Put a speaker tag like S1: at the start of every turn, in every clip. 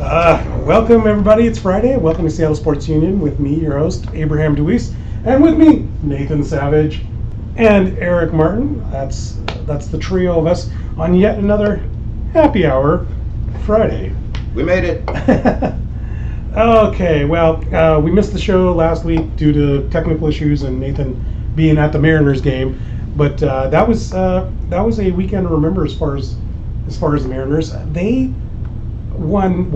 S1: Welcome, everybody. It's Friday. Welcome to Seattle Sports Union with me, your host, Abraham DeWeese, and with me, Nathan Savage and Eric Martin. That's the trio of us on yet another Happy Hour Friday.
S2: We made it.
S1: Okay, well, we missed the show last week due to technical issues and Nathan being at the Mariners game, but that was a weekend to remember as far as the Mariners. They won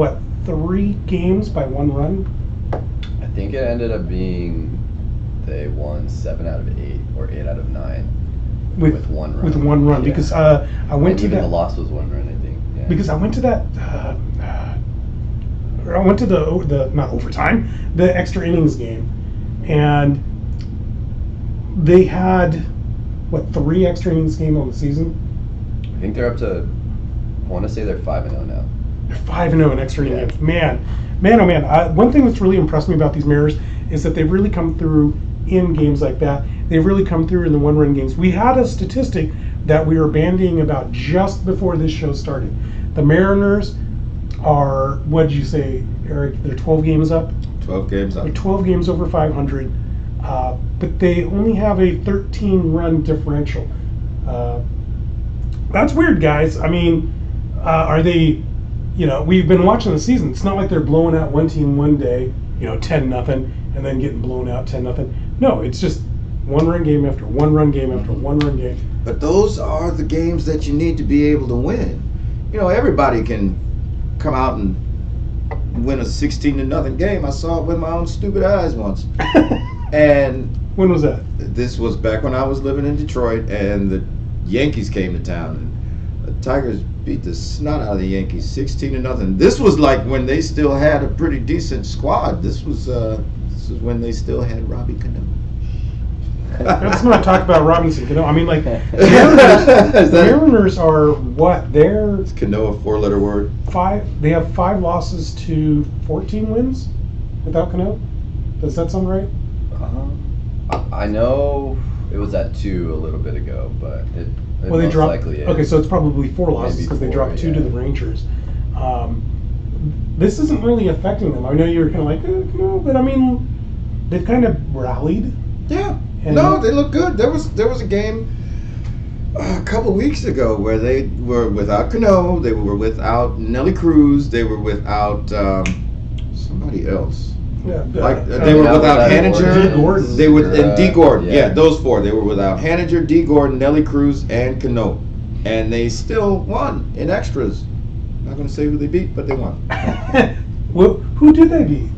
S1: 3 games by 1 run.
S3: I think it ended up being they won 7 out of 8 or 8 out of 9 with 1 run.
S1: With 1 run, yeah. Because I went
S3: and
S1: to
S3: even
S1: that.
S3: The loss was 1 run, I think. Yeah.
S1: Because I went to that. I went to the not overtime, the extra innings game, and they had 3 extra innings game on the season.
S3: I think they're up to. I want to say they're 5-0 now.
S1: They're 5-0 in extra innings games. Man, oh man. One thing that's really impressed me about these Mariners is that they've really come through in games like that. They've really come through in the 1-run games. We had a statistic that we were bandying about just before this show started. The Mariners are, what did you say, Eric? They're 12 games up?
S2: 12 games up.
S1: They're 12 games over 500, but they only have a 13-run differential. That's weird, guys. I mean, are they, we've been watching the season. It's not like they're blowing out one team one day, 10-0, and then getting blown out 10-0. No, it's just 1-run game after 1-run game after 1-run game.
S2: But those are the games that you need to be able to win. Everybody can come out and win a 16-0 game. I saw it with my own stupid eyes once. And
S1: when was that?
S2: This was back when I was living in Detroit, and the Yankees came to town, and the Tigers beat the snot out of the Yankees 16-0. This was like when they still had a pretty decent squad. This was when they still had Robbie Cano.
S1: Let's not talk about Robinson Cano. I mean, like, the Mariners are what? They're
S2: Is Cano a 4-letter word?
S1: 5. They have 5 losses to 14 wins without Cano. Does that sound right?
S3: I know it was at 2 a little bit ago, but it
S1: Well, they
S3: most
S1: dropped.
S3: likely is.
S1: Okay, so it's probably 4 losses because they dropped 2 to the Rangers. This isn't really affecting them. I know you were kind of like, no, but I mean, they've kind of rallied.
S2: Yeah.
S1: And
S2: No, they look good. There was a game a couple weeks ago where they were without Cano, they were without Nelly Cruz, they were without somebody else.
S1: Yeah,
S2: They were without Haniger.
S1: D. Gordon.
S2: They were and D. Gordon.
S3: Yeah.
S2: Yeah, those 4. They were without Haniger, D. Gordon, Nelly Cruz, and Cano, and they still won in extras. Not going to say who they beat, but they won.
S1: Well, who did they beat?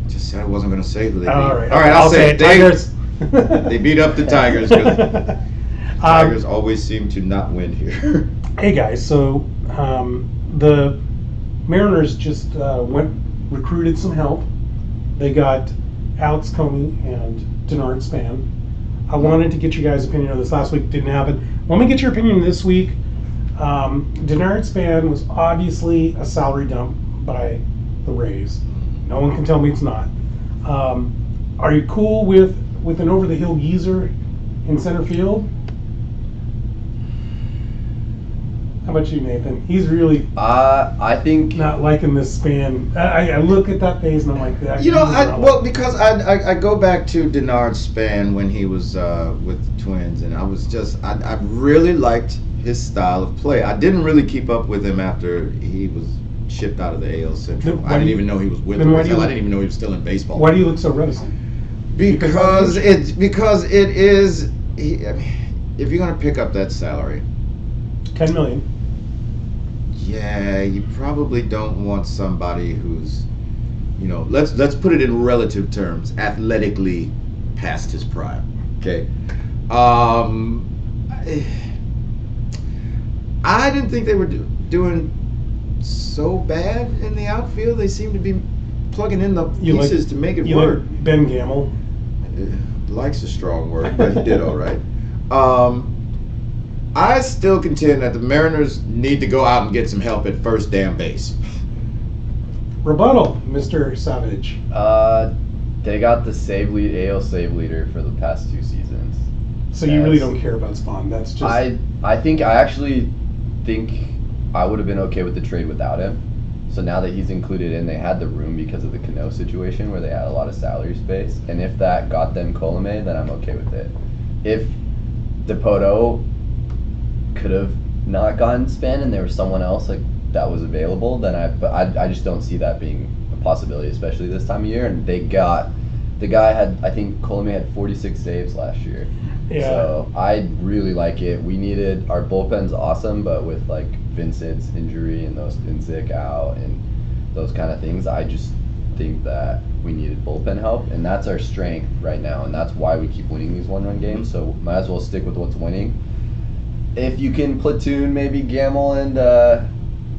S2: Just said I wasn't going to say who they beat.
S1: All right,
S2: I'll say it.
S1: Tigers.
S2: They beat up the Tigers because Tigers always seem to not win here.
S1: Hey guys, so the Mariners just recruited some help. They got Alex Comey and Denard Span. I wanted to get you guys' opinion on this last week. Didn't happen. Let me get your opinion this week. Denard Span was obviously a salary dump by the Rays. No one can tell me it's not. Are you cool with an over-the-hill geezer in center field? How about you, Nathan? He's really
S3: I think
S1: not liking this Span. I look at that phase and I'm like, that.
S2: Because I go back to Denard Span when he was with the Twins, and I really liked his style of play. I didn't really keep up with him after he was shipped out of the AL Central. I didn't even know he was with them. I didn't even know he was still in baseball.
S1: Why do you look so reticent?
S2: Because it is. If you're gonna pick up that salary,
S1: $10 million.
S2: Yeah, you probably don't want somebody who's, let's put it in relative terms, athletically past his prime. Okay. I didn't think they were doing so bad in the outfield. They seem to be plugging in the pieces to make it work.
S1: Like Ben Gamble.
S2: Likes a strong word, but he did all right. I still contend that the Mariners need to go out and get some help at first damn base.
S1: Rebuttal, Mr. Savage.
S3: They got the AL save leader for the past 2 seasons.
S1: So you really don't care about Spawn. That's just.
S3: I actually think I would have been okay with the trade without him. So now that he's included in, they had the room because of the Cano situation where they had a lot of salary space. And if that got them Colome, then I'm okay with it. If Dipoto could have not gotten Span and there was someone else like that was available, then I just don't see that being a possibility, especially this time of year. And the guy had, I think Colome had 46 saves last year.
S1: Yeah.
S3: So I really like it. We needed, our bullpen's awesome, but with like Vincent's injury and those Pinsik out and those kind of things, I just think that we needed bullpen help, and that's our strength right now, and that's why we keep winning these one-run games. So might as well stick with what's winning. If you can platoon maybe Gamble and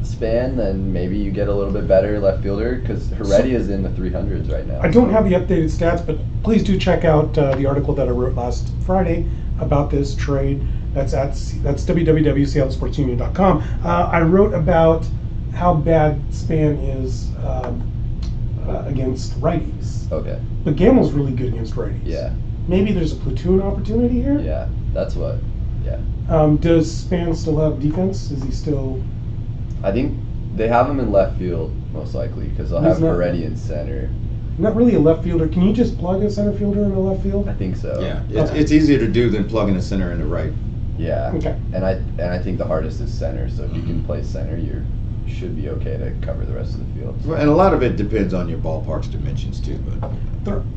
S3: Span, then maybe you get a little bit better left fielder because Heredia is in the 300s right now.
S1: I don't have the updated stats, but please do check out the article that I wrote last Friday about this trade. That's www.seattlesportsunion.com. I wrote about how bad Span is against righties.
S3: Okay.
S1: But Gamble's really good against righties.
S3: Yeah.
S1: Maybe there's a platoon opportunity here.
S3: Yeah. That's what. Yeah.
S1: Does Span still have defense? Is he still?
S3: I think they have him in left field most likely because they'll have Heredia in center.
S1: Not really a left fielder. Can you just plug a center fielder in the left field?
S3: I think so.
S2: Yeah,
S1: Okay.
S2: it's easier to do than plugging a center in the right.
S3: Yeah.
S1: Okay.
S3: And I think the hardest is center. So if you can play center, you should be okay to cover the rest of the field.
S2: Well, and a lot of it depends on your ballpark's dimensions too. But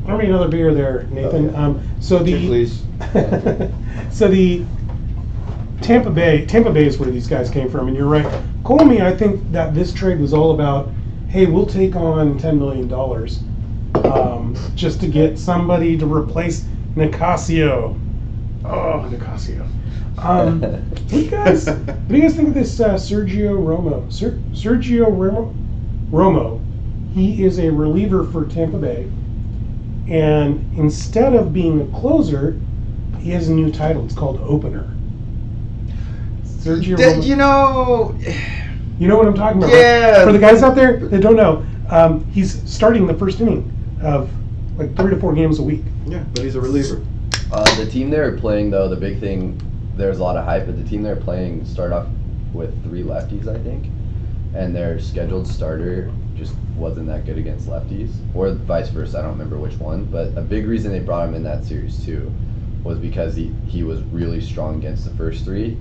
S1: Throw me another beer there, Nathan.
S3: Oh,
S2: Two, please.
S1: So the Tampa Bay is where these guys came from, and you're right. Colome, I think that this trade was all about, hey, we'll take on $10 million just to get somebody to replace Nicasio. Oh, Nicasio. What do you guys think of this Sergio Romo? Sergio Romo, he is a reliever for Tampa Bay, and instead of being a closer, he has a new title. It's called opener. Sergio Romo.
S2: You
S1: know what I'm talking about,
S2: Yeah.
S1: right? For the guys out there that don't know, he's starting the first inning of like 3 to 4 games a week.
S2: Yeah, but he's a reliever.
S3: The team they were playing, though, the big thing, there's a lot of hype, but the team they were playing started off with 3 lefties, I think, and their scheduled starter just wasn't that good against lefties, or vice versa. I don't remember which one, but a big reason they brought him in that series too was because he was really strong against the first 3.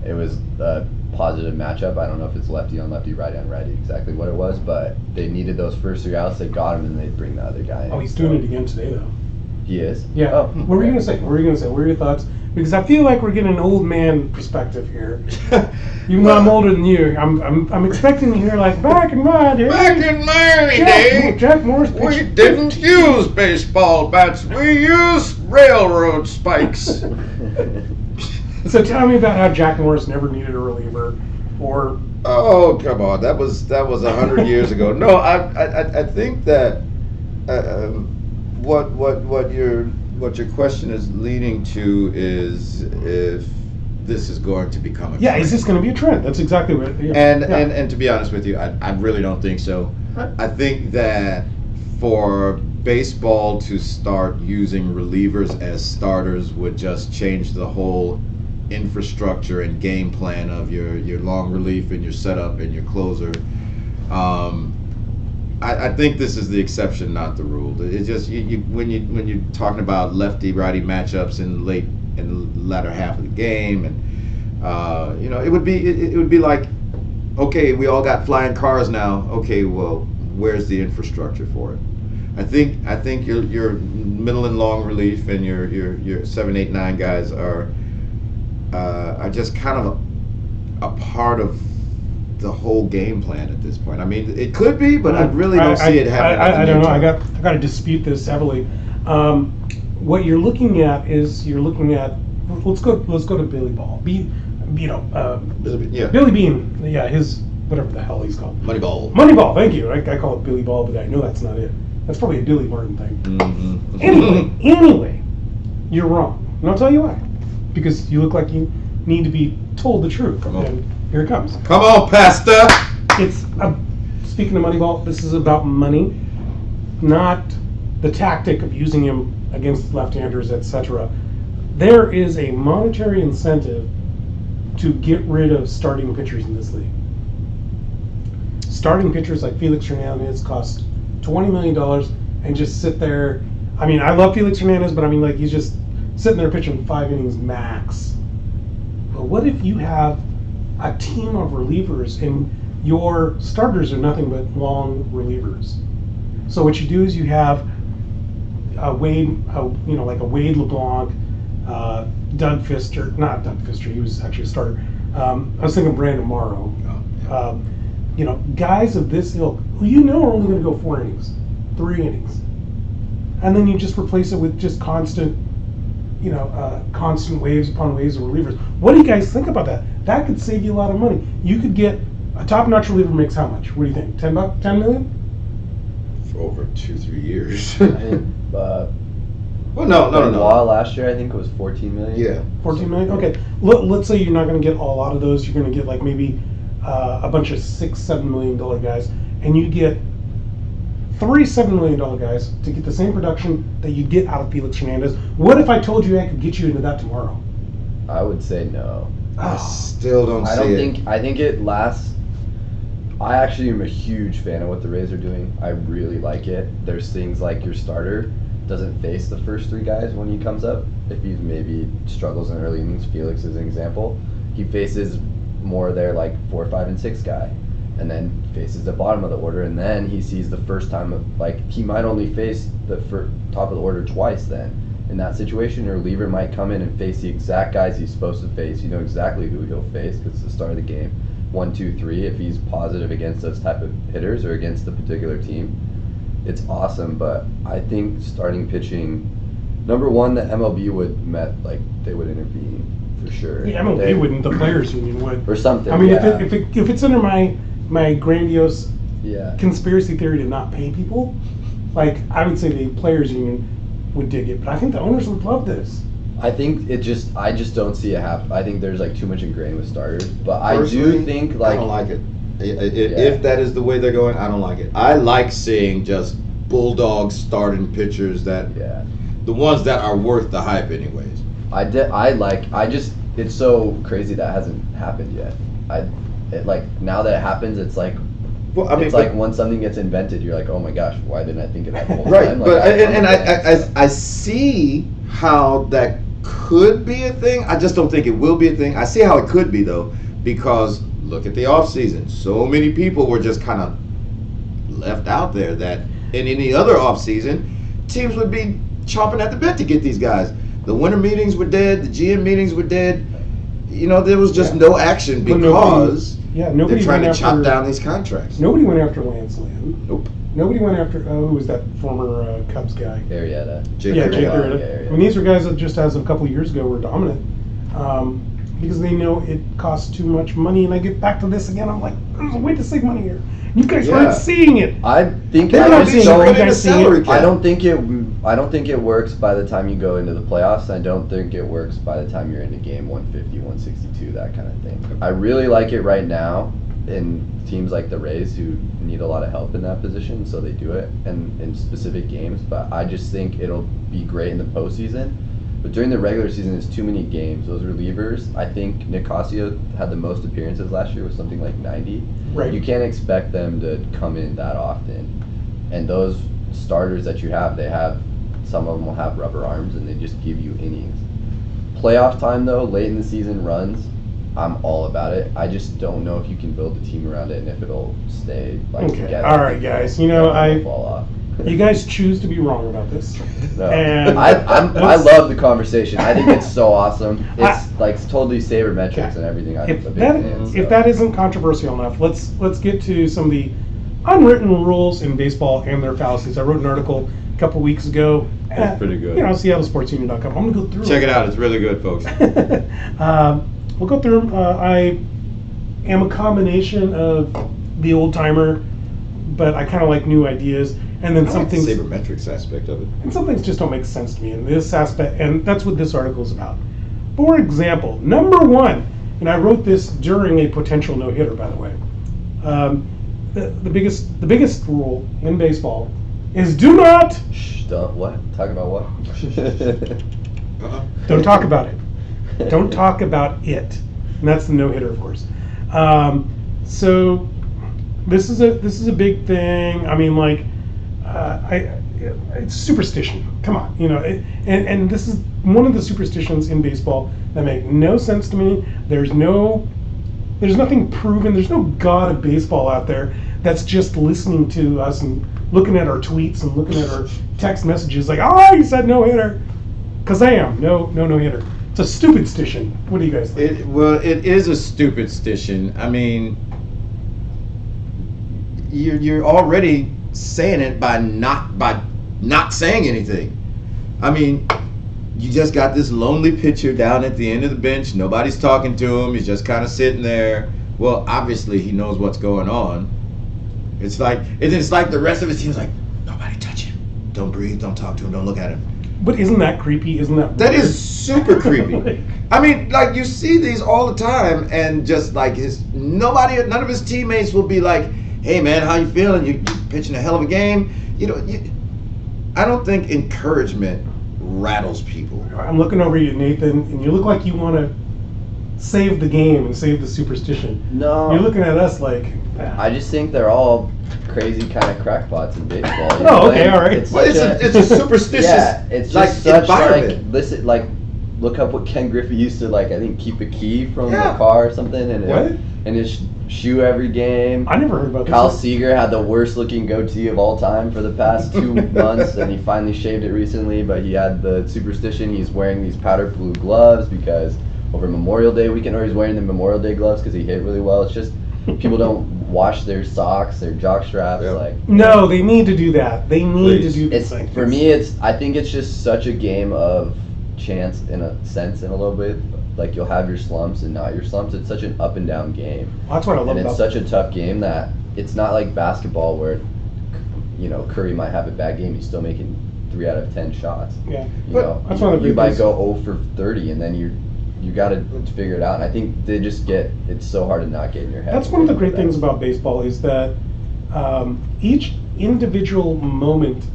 S3: It was a positive matchup. I don't know if it's lefty on lefty, righty on righty, exactly what it was, but they needed those first 3 outs. They got him, and they'd bring the other guy in.
S1: Oh, he's doing it again today, though.
S3: He is?
S1: Yeah.
S3: Oh,
S1: What were you gonna say? What are your thoughts? Because I feel like we're getting an old man perspective here. Even though I'm older than you, I'm expecting to hear like back in my day.
S2: Back in my day,
S1: Jack Morris
S2: we
S1: pitched-
S2: didn't use baseball bats. We used railroad spikes.
S1: So tell me about how Jack Morris never needed a reliever, or
S2: Oh, come on, that was 100 years ago. No, I think that what your question is leading to is if this is going to become a
S1: yeah,
S2: trend.
S1: is this going to be a trend? That's exactly what. Yeah.
S2: And to be honest with you, I really don't think so. I think that for baseball to start using relievers as starters would just change the whole infrastructure and game plan of your long relief and your setup and your closer. I think this is the exception, not the rule. It's just when you're talking about lefty righty matchups in the latter half of the game, and it would be like, okay, we all got flying cars now. Okay, well, where's the infrastructure for it? I think your middle and long relief and your 7, 8, 9 guys are just kind of a part of the whole game plan at this point. I mean, it could be, but I really don't see it happening.
S1: I don't know. I got to dispute this heavily. What you're looking at is let's go to Billy Ball. Billy Bean. Yeah, his whatever the hell he's called. Moneyball. Thank you. I call it Billy Ball, but I know that's not it. That's probably a Billy Martin thing.
S2: Mm-hmm.
S1: Anyway, you're wrong, and I'll tell you why. Because you look like you need to be told the truth.
S2: Come on.
S1: And here it comes.
S2: Come on, Pastor.
S1: It's speaking of Moneyball. This is about money, not the tactic of using him against left-handers, etc. There is a monetary incentive to get rid of starting pitchers in this league. starting pitchers like Felix Hernandez cost $20 million and just sit there. I mean, I love Felix Hernandez, but I mean, like, he's just sitting there pitching 5 innings max. But what if you have a team of relievers and your starters are nothing but long relievers? So what you do is you have a Wade, like a Wade LeBlanc, Doug Fister, not Doug Fister, he was actually a starter. I was thinking Brandon Morrow.
S2: Oh, yeah.
S1: Guys of this ilk who you know are only going to go 4 innings, 3 innings. And then you just replace it with just constant waves upon waves of relievers. What do you guys think about that? That could save you a lot of money. You could get a top-notch reliever makes how much? What do you think? $10, $10 million?
S2: For over 2-3 years.
S3: Well,
S2: no.
S3: Last year I think it was 14 million.
S2: Yeah.
S1: 14 million? Okay. Let's say you're not going to get a lot of those. You're going to get like maybe a bunch of $6-7 million guys, and you get 3 $7 million guys to get the same production that you get out of Felix Hernandez. What if I told you I could get you into that tomorrow?
S3: I would say no.
S2: I still don't
S3: I
S2: see
S3: don't
S2: it.
S3: think. I think it lasts. I actually am a huge fan of what the Rays are doing. I really like it. There's things like your starter doesn't face the first 3 guys when he comes up. If he maybe struggles in early innings, Felix is an example. He faces more their like 4, 5, and 6 guy, and then faces the bottom of the order, and then he sees the first time of like he might only face the top of the order twice. Then in that situation, your reliever might come in and face the exact guys he's supposed to face. You know exactly who he'll face because it's the start of the game. 1, 2, 3. If he's positive against those type of hitters or against the particular team, it's awesome. But I think starting pitching, number one, the MLB would they would intervene for sure.
S1: The MLB wouldn't. The players' union would.
S3: Or something.
S1: I mean,
S3: yeah.
S1: if it's under my grandiose
S3: Yeah.
S1: conspiracy theory to not pay people, like I would say the players' union would dig it. But I think the owners would love this.
S3: I think I just don't see it happen. I think there's like too much ingrained with starters. But I
S2: Personally,
S3: do think
S2: I don't like it. If that is the way they're going, I don't like it. I like seeing just bulldogs starting pitchers the ones that are worth the hype anyways.
S3: It's so crazy that hasn't happened yet. Now that it happens, it's like,
S2: Well, I mean,
S3: it's like once something gets invented, you're like, oh my gosh, why didn't I think of that the whole
S2: right,
S3: time?
S2: but I see how that could be a thing. I just don't think it will be a thing. I see how it could be though, because look at the off season. So many people were just kind of left out there that in any other off season, teams would be chomping at the bit to get these guys. The winter meetings were dead. The GM meetings were dead. There was just no action because
S1: nobody
S2: they're trying to
S1: went
S2: chop
S1: after,
S2: down these contracts.
S1: Nobody went after Lance Lynn.
S2: Nope.
S1: Nobody went after who was that former Cubs guy?
S3: Arrieta.
S1: Jake Arrieta. I mean, these are guys that just as of a couple of years ago were dominant because they know it costs too much money. And I get back to this again. I'm like, there's a way to save money here. You guys aren't seeing it.
S3: I think
S1: They're not seeing it.
S3: I don't think it works by the time you go into the playoffs. I don't think it works by the time you're into game 150, 162, that kind of thing. I really like it right now in teams like the Rays who need a lot of help in that position, so they do it and in specific games. But I just think it'll be great in the postseason. But during the regular season, it's too many games. Those relievers, I think Nicasio had the most appearances last year with something like 90.
S1: Right.
S3: You can't expect them to come in that often. And those starters that you have, some of them will have rubber arms and they just give you innings. Playoff time though, late in the season runs, I'm all about it. I just don't know if you can build a team around it and if it'll stay together.
S1: All right, guys.
S3: Fall off.
S1: You guys choose to be wrong about this.
S3: No.
S1: And
S3: I love the conversation. I think it's so awesome. It's totally sabermetrics and everything.
S1: If that isn't controversial enough, let's get to some of the unwritten rules in baseball and their fallacies. I wrote an article a couple weeks ago.
S2: That's pretty good.
S1: SeattleSportsUnion.com. I'm gonna go through.
S2: Check it out. It's really good, folks.
S1: We'll go through them. I am a combination of the old timer, but I kind of like new ideas. And then some things,
S2: sabermetrics aspect of it.
S1: And some things just don't make sense to me in this aspect, and that's what this article is about. For example, number 1, and I wrote this during a potential no-hitter, by the way. The biggest rule in baseball is do not.
S3: What? Talk about what?
S1: Don't talk about it. Don't talk about it. And that's the no-hitter, of course. So This is a big thing. I mean, like, it's superstition. Come on, and this is one of the superstitions in baseball that make no sense to me. There's nothing proven. There's no god of baseball out there that's just listening to us and looking at our tweets and looking at our text messages like, oh, you said no hitter, because I am no hitter. It's a stupid stition. What do you guys think?
S2: It is a stupid stition. I mean, you're already saying it by not saying anything. I mean, you just got this lonely pitcher down at the end of the bench. Nobody's talking to him. He's just kind of sitting there. Well, obviously he knows what's going on. It's like the rest of his team's like, nobody touch him. Don't breathe. Don't talk to him. Don't look at him.
S1: But isn't that creepy? Isn't that weird?
S2: That is super creepy. I mean, like, you see these all the time, and just like none of his teammates will be like, hey man, how you feeling? You're pitching a hell of a game. I don't think encouragement rattles people.
S1: I'm looking over you, Nathan, and you look like you want to save the game and save the superstition.
S3: No.
S1: You're looking at us like...
S3: I just think they're all crazy kind of crackpots in baseball.
S1: Oh, okay, all right.
S3: It's
S2: a superstitious,
S3: yeah, it's just
S2: like,
S3: such
S2: environment.
S3: listen, like, look up what Ken Griffey used to, like, I think keep a key from
S2: Yeah.
S3: the car or something, and
S1: What?
S3: in his shoe every game.
S1: I never heard about
S3: Kyle
S1: this.
S3: Seager had the worst looking goatee of all time for the past 2 months, and he finally shaved it recently, but he had the superstition he's wearing these powder blue gloves because over Memorial Day weekend, or he's wearing the Memorial Day gloves because he hit really well. It's just people don't wash their socks, their jock straps,
S2: Yeah.
S3: like.
S1: No, they need to do that. They need
S2: Please.
S1: to do this
S3: It's
S1: thing.
S3: for me. I think it's just such a game of chance in a sense, in a little bit. Like, you'll have your slumps and not your slumps. It's such an up and down game,
S1: That's what I love
S3: and
S1: about
S3: it's such a tough game that it's not like basketball where, Curry might have a bad game. He's still making 3 out of 10 shots.
S1: Yeah.
S3: You
S1: But
S3: know,
S1: that's one of the
S3: you
S1: big
S3: might
S1: things.
S3: go 0 for 30, and then you got to figure it out. And I think it's so hard to not get in your head.
S1: That's one of the great things about baseball is that each individual moment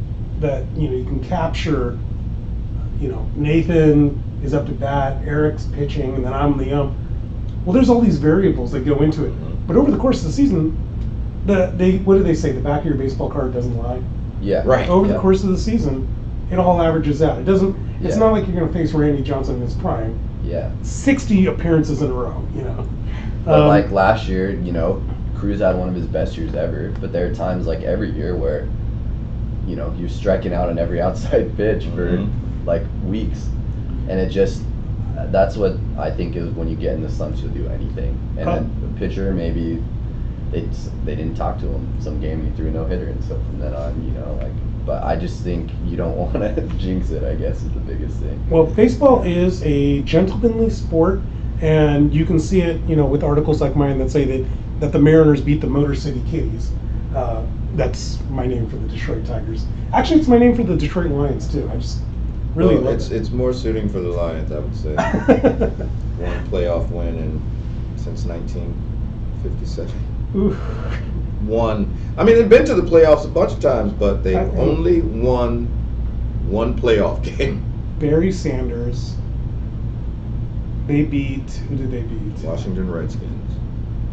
S1: that you can capture. Nathan is up to bat, Eric's pitching, and then I'm the ump. Well, there's all these variables that go into it. But over the course of the season, what do they say? The back of your baseball card doesn't lie.
S3: Yeah.
S2: Right.
S1: Over
S3: Yeah.
S1: the course of the season, it all averages out. It doesn't. It's
S3: Yeah.
S1: not like you're going to face Randy Johnson in his prime.
S3: Yeah.
S1: 60 appearances in a row.
S3: But like last year, Cruz had one of his best years ever. But there are times like every year where, you're striking out on every outside pitch for like weeks, and that's what I think is when you get in the slumps, you'll do anything. And then the pitcher, maybe they didn't talk to him some game and he threw a no hitter, and so from then on, But I just think you don't want to jinx it, I guess, is the biggest thing.
S1: Well, baseball is a gentlemanly sport, and you can see it, with articles like mine that say that the Mariners beat the Motor City Kitties. That's my name for the Detroit Tigers. Actually, it's my name for the Detroit Lions too. I just really love it.
S2: It's more suiting for the Lions, I would say. One playoff win since 1957.
S1: Oof.
S2: One. I mean, they've been to the playoffs a bunch of times, but they've
S1: I-
S2: only won one playoff game.
S1: Barry Sanders. They beat. Who did they beat?
S2: Washington Redskins.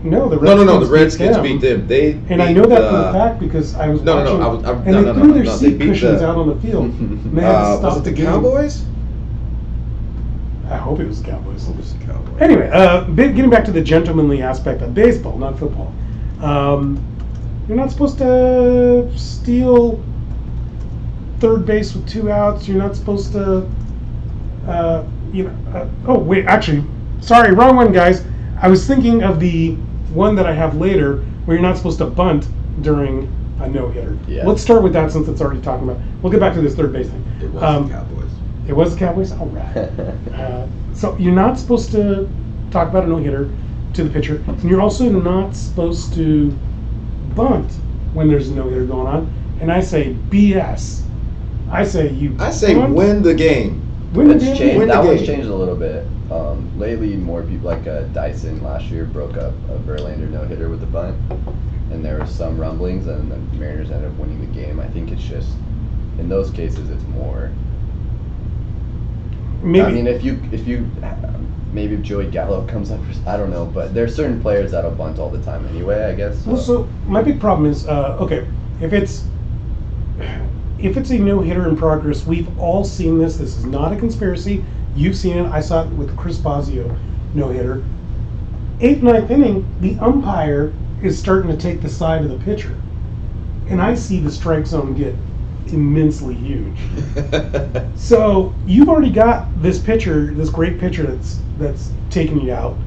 S1: No, the
S2: No,
S1: Redskins.
S2: the Redskins
S1: them.
S2: beat them. They
S1: And I
S2: beat,
S1: know that for a fact because I was
S2: No,
S1: watching.
S2: no, no.
S1: And
S2: No,
S1: they
S2: no,
S1: threw
S2: no,
S1: their
S2: no. They
S1: seat
S2: beat
S1: cushions
S2: the.
S1: out on the field. And they had to stop
S2: Was it the
S1: game.
S2: Cowboys?
S1: I hope it was the Cowboys.
S2: It was the Cowboys.
S1: Anyway, getting back to the gentlemanly aspect of baseball, not football. You're not supposed to steal third base with 2 outs. You're not supposed to, oh wait, actually, sorry, wrong one, guys. I was thinking of the one that I have later, where you're not supposed to bunt during a no-hitter.
S3: Yeah.
S1: Let's start with that since it's already talking about. We'll get back to this third base thing.
S2: It was the Cowboys.
S1: It was the Cowboys? All right. So you're not supposed to talk about a no-hitter to the pitcher. And you're also not supposed to bunt when there's a no-hitter going on. And I say BS. I say bunt,
S2: win the game.
S1: win the
S3: It's
S1: damn
S3: changed.
S1: game.
S2: Win the
S3: That one's
S2: game.
S3: changed a little bit. Lately, more people like Dyson last year broke up a Verlander no hitter with a bunt, and there was some rumblings, and the Mariners ended up winning the game. I think it's just in those cases, it's more.
S1: Maybe.
S3: I mean, if you maybe if Joey Gallo comes up, I don't know, but there's certain players that'll bunt all the time anyway, I guess.
S1: Well, so my big problem is, okay, if it's a no-hitter in progress, we've all seen this. This is not a conspiracy. You've seen it. I saw it with Chris Bosio no-hitter. 8th, 9th inning, the umpire is starting to take the side of the pitcher. And I see the strike zone get immensely huge. So you've already got this pitcher, this great pitcher that's taking you out.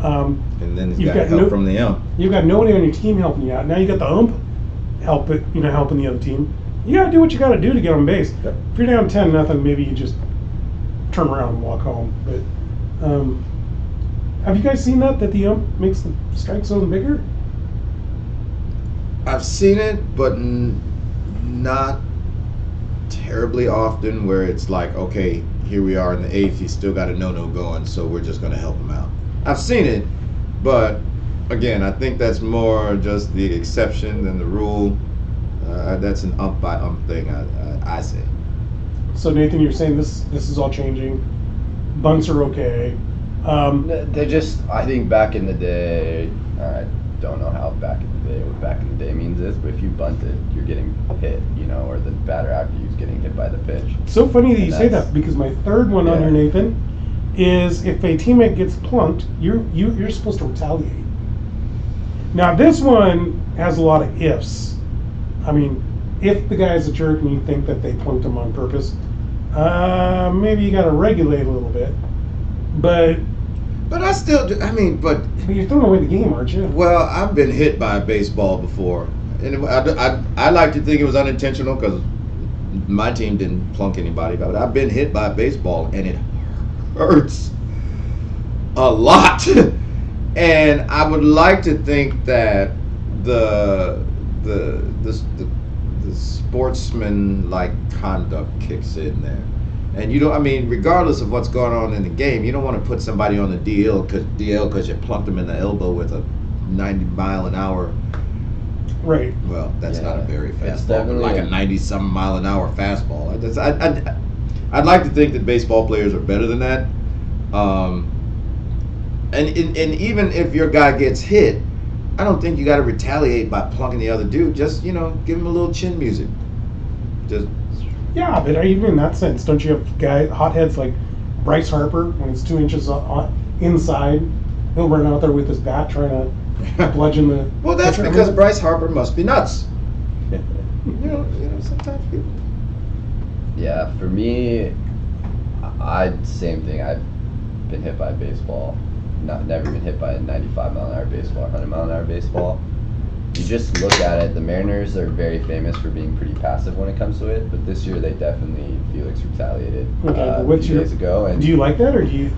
S2: And then
S1: You've
S2: you've got help from the ump.
S1: You've got nobody on your team helping you out. Now you got the ump helping the other team. You gotta do what you gotta do to get on base.
S2: Yep.
S1: If you're down 10-0, maybe you just turn around and walk home. But have you guys seen that the ump makes the strike zone bigger?
S2: I've seen it, but not terribly often. Where it's like, okay, here we are in the 8th. He's still got a no going, so we're just going to help him out. I've seen it, but again, I think that's more just the exception than the rule. That's an ump by ump thing. I say.
S1: So Nathan, you're saying this is all changing. Bunts are okay.
S3: They just, I think back in the day, I don't know how back in the day, what back in the day means is, but if you bunted, you're getting hit, or the batter after you is getting hit by the pitch.
S1: So funny that you
S3: And
S1: say
S3: that's-
S1: that, because my third one on
S3: Yeah.
S1: here, Nathan, is if a teammate gets plunked, you're supposed to retaliate. Now this one has a lot of ifs. I mean, if the guy's a jerk and you think that they plunked him on purpose, maybe you got to regulate a little bit. But
S2: I still do. I mean, but
S1: you're throwing away the game, aren't you?
S2: well, I've been hit by a baseball before, and I like to think it was unintentional because my team didn't plunk anybody. But I've been hit by a baseball, and it hurts a lot. And I would like to think that the sportsman like conduct kicks in there. And regardless of what's going on in the game, you don't want to put somebody on the DL because you plunked them in the elbow with a 90-mile-an-hour.
S1: Right.
S2: Well, that's not a very
S3: It's
S2: fastball, but
S3: definitely
S2: like a 90-some-mile-an-hour fastball. I'd like to think that baseball players are better than that. And even if your guy gets hit, I don't think you got to retaliate by plunking the other dude. Just give him a little chin music. Just.
S1: Yeah, but even in that sense, don't you have hotheads like Bryce Harper, when it's 2 inches inside, he'll run out there with his bat trying to bludgeon the.
S2: Well, that's
S1: pitcher?
S2: because Bryce Harper must be nuts. Sometimes people.
S3: Yeah, for me, same thing. I've been hit by a baseball. Never been hit by a 95-mile-an-hour baseball or 100-mile-an-hour baseball. You just look at it. The Mariners are very famous for being pretty passive when it comes to it, but this year they definitely Felix retaliated
S1: Okay,
S3: a few days ago. And
S1: do you like that, or do you?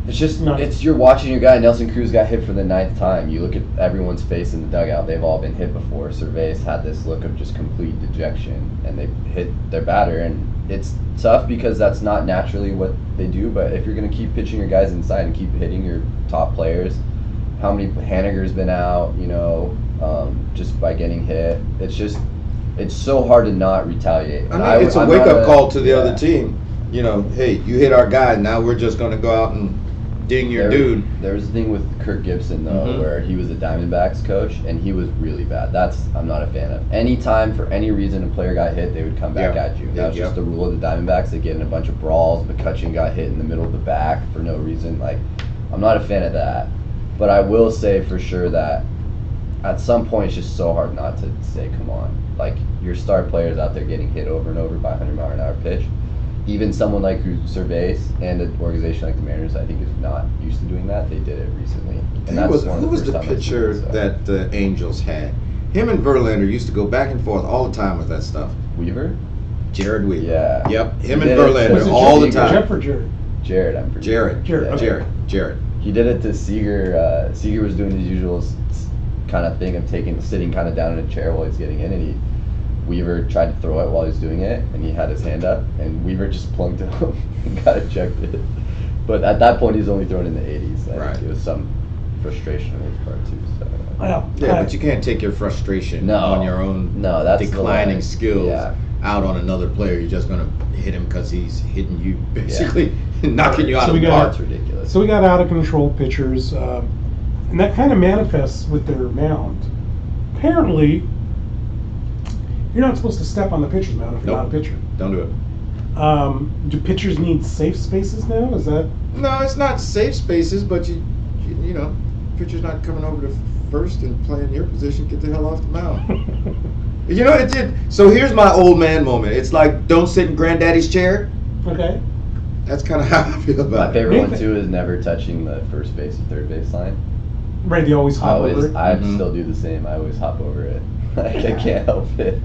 S3: it's just
S1: not?
S3: you're watching your guy Nelson Cruz got hit for the 9th time. You look at everyone's face in the dugout; they've all been hit before. Cervais had this look of just complete dejection, and they hit their batter, and it's tough because that's not naturally what they do. But if you're going to keep pitching your guys inside and keep hitting your top players, how many Haniger's been out? Just by getting hit, it's so hard to not retaliate.
S2: It's a wake-up call to the other team. Hey, you hit our guy. Now we're just going to go out and ding your dude.
S3: There was a thing with Kirk Gibson though, where he was the Diamondbacks coach, and he was really bad. I'm not a fan of. Anytime for any reason a player got hit, they would come back at you. That was just the rule of the Diamondbacks. They get in a bunch of brawls. McCutcheon got hit in the middle of the back for no reason. I'm not a fan of that. But I will say for sure that at some point it's just so hard not to say, come on. Your star players out there getting hit over and over by a 100-mile-an-hour pitch. Even someone like Cervais and an organization like the Mariners, I think, is not used to doing that. They did it recently. And
S2: Who was the pitcher that the Angels had? Him and Verlander used to go back and forth all the time with that stuff.
S3: Weaver?
S2: Jared Weaver.
S3: Yeah.
S2: Yep. Him
S3: He
S2: and
S3: did it
S2: Verlander
S3: to
S2: all the
S3: Seager.
S2: time.
S1: Jeff or Jared?
S3: Jared, I'm pretty
S2: Jared.
S1: Jared,
S3: Yeah.
S1: okay.
S2: Jared.
S3: He did it to Seager. Seager was doing his usual kind of thing of sitting kind of down in a chair while he's getting in, and Weaver tried to throw it while he was doing it, and he had his hand up, and Weaver just plunked him and got ejected. But at that point, he's only thrown in the 80s. I think it was some frustration on his part too. So.
S2: Yeah, but you can't take your frustration on your own
S3: that's
S2: declining
S3: the
S2: skills
S3: Yeah.
S2: out on another player. You're just gonna hit him because he's hitting you, basically knocking you out
S1: So
S2: of
S1: we
S2: the
S1: got-
S2: park.
S3: That's ridiculous.
S1: So we got out of control pitchers, and that kind of manifests with their mound. Apparently, you're not supposed to step on the pitcher's mound if you're
S2: Nope.
S1: not a pitcher.
S2: Don't do it.
S1: Do pitchers need safe spaces now? Is that
S2: No, it's not safe spaces, but you know, pitcher's not coming over to first and playing your position. Get the hell off the mound. You know, it did. So here's my old man moment. It's like, don't sit in granddaddy's chair.
S1: okay?
S2: That's kind of how I feel
S3: My
S2: about it.
S3: favorite one too is never touching the first base and third base line.
S1: Right, they always hop over it.
S3: I
S2: Mhm.
S3: still do the same. I always hop over it. Like I can't help it.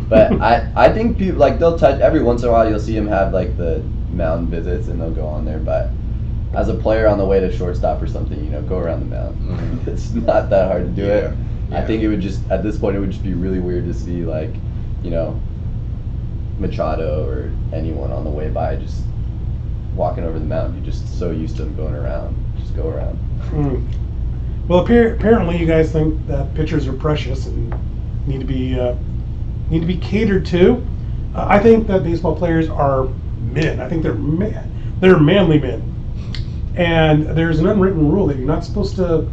S3: But I think people like they'll touch every once in a while. You'll see them have like the mound visits and they'll go on there. But as a player on the way to shortstop or something, you know, go around the mound.
S2: Mhm.
S3: It's not that hard to do it. I
S2: Yeah.
S3: think it would just at this point it would just be really weird to see like, you know, Machado or anyone on the way by just walking over the mound. You're just so used to them going around. Just go around.
S1: Hmm. Well, apparently you guys think that pitchers are precious and need to be catered to. I think that baseball players are men. I think they're men. They're manly men. And there's an unwritten rule that you're not supposed to,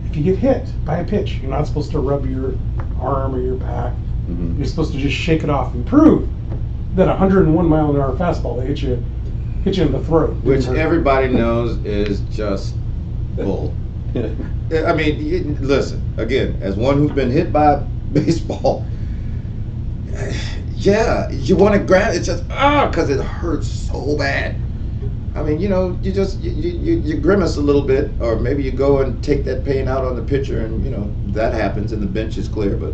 S1: if you get hit by a pitch, you're not supposed to rub your arm or your back.
S3: Mhm.
S1: You're supposed to just shake it off and prove that 101 mile an hour fastball that hit you in the throat.
S2: Which
S1: Didn't hurt.
S2: everybody knows is just bull. I mean, listen, again, as one who's been hit by baseball, yeah, you want to grab it's just because it hurts so bad. I mean, you know, you just you grimace a little bit, or maybe you go and take that pain out on the pitcher, and you know that happens, and the bench is clear. But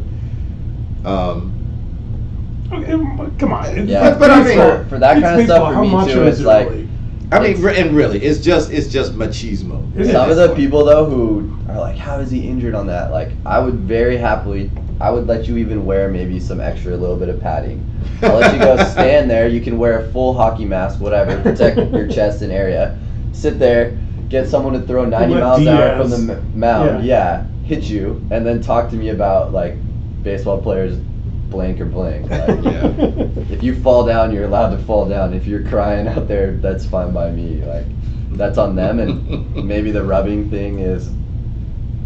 S1: Okay, come on. It's
S3: Yeah,
S2: But I mean,
S1: baseball.
S3: for that
S1: It's
S3: kind of
S1: baseball.
S3: stuff, for
S1: How
S3: me
S1: macho
S3: too,
S1: is
S3: it's
S1: it
S3: like
S1: really?
S2: I mean, and really, it's just machismo.
S1: It is.
S3: some of the people though who are like, how is he injured on that? Like, I would very happily, I would let you even wear maybe some extra little bit of padding. I'll let you go stand there. You can wear a full hockey mask, whatever, protect your chest and area. Sit there, get someone to throw 90
S1: Let
S3: miles an hour from
S1: Diaz.
S3: the mound, hit you, and then talk to me about like baseball players blank or blank. Like,
S2: Yeah.
S3: if you fall down, you're allowed to fall down. If you're crying out there, that's fine by me. Like, that's on them. And maybe the rubbing thing is,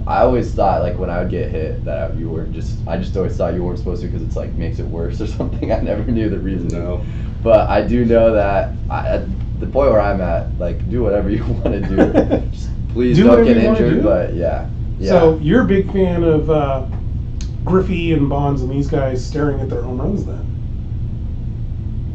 S3: I always thought like when I would get hit that I just always thought you weren't supposed to because it's like makes it worse or something. I never knew the reason.
S2: No.
S3: But I do know that at the point where I'm at, like, do whatever you want to do. Just please
S1: Do
S3: don't
S1: whatever
S3: get
S1: you wanna
S3: injured.
S1: do.
S3: But yeah.
S1: So you're a big fan of Griffey and Bonds and these guys staring at their home runs then?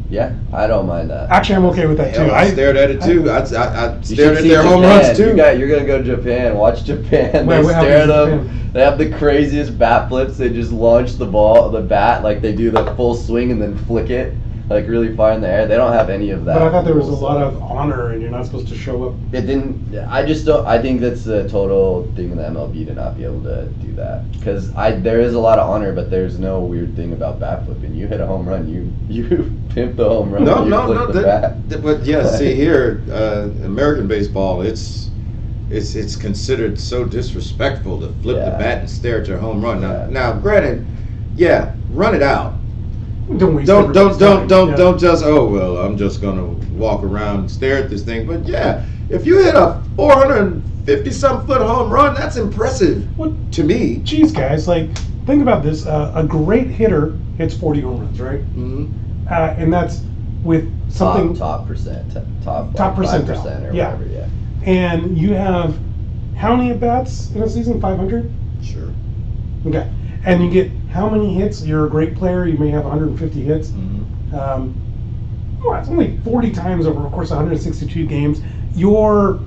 S3: Yeah, I don't mind that.
S1: Actually, I'm okay with that too.
S2: Hell, I stared at it too. I
S3: You
S2: stared
S3: should
S2: at
S3: see
S2: their home
S3: Japan.
S2: runs too.
S3: You're gonna go to Japan. Watch Japan.
S1: Wait,
S3: They
S1: what
S3: stare at
S1: happens in
S3: them.
S1: Japan?
S3: They have the craziest bat flips. They just launch the bat like they do the full swing and then flick it like really far in the air. They don't have any of that.
S1: But I thought there was a
S3: rule,
S1: lot
S3: so-
S1: of honor and you're not supposed to show up.
S3: It didn't. I just don't. I think that's a total thing in the MLB to not be able to do that. Because there is a lot of honor, but there's no weird thing about bat flipping. You hit a home run, you pimp the home run.
S2: No,
S3: you
S2: no,
S3: flip
S2: no.
S3: the bat.
S2: But yeah, see here, American baseball, it's considered so disrespectful to flip the
S3: Yeah.
S2: bat and stare at your home run.
S3: Yeah.
S2: Now, granted, yeah, run it out.
S1: Don't waste
S2: Don't
S1: everybody's time. Yeah.
S2: don't just I'm just gonna walk around and stare at this thing. But yeah, if you hit a 450-some foot home run, that's impressive
S1: What?
S2: to me.
S1: Geez, guys, like, think about this. A great hitter hits 40 home runs, right?
S2: Hmm.
S1: And that's with something.
S3: Top percent. Top
S1: percentile,
S3: 5% or
S1: yeah.
S3: whatever. Yeah.
S1: And you have how many at bats in a season? 500?
S2: Sure.
S1: Okay. And you get how many hits? You're a great player. You may have 150 hits.
S2: Hmm.
S1: Well, it's only 40 times over, of course, 162 games. You're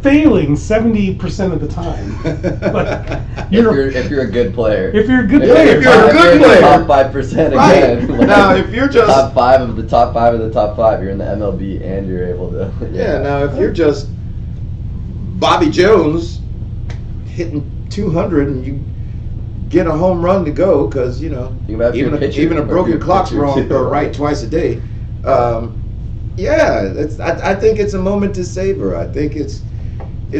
S1: failing 70% of the time. Like,
S3: If you're a good player.
S1: if you're a good
S2: Yeah,
S1: player,
S2: if you're a good
S3: in the
S2: player.
S3: top 5%
S2: Right.
S3: again. Like,
S2: Now, if you're just
S3: top 5 of the top 5 of the top 5, you're in the MLB and you're able to.
S2: Yeah, now if you're just Bobby Jones hitting 200 and you get a home run to go because, you know,
S3: Think about if you're
S2: even
S3: a pitcher,
S2: even a
S3: or if
S2: broken
S3: you're a
S2: clock's
S3: pitcher,
S2: wrong
S3: too.
S2: or right twice a day. Yeah, I think it's a moment to savor. I think it's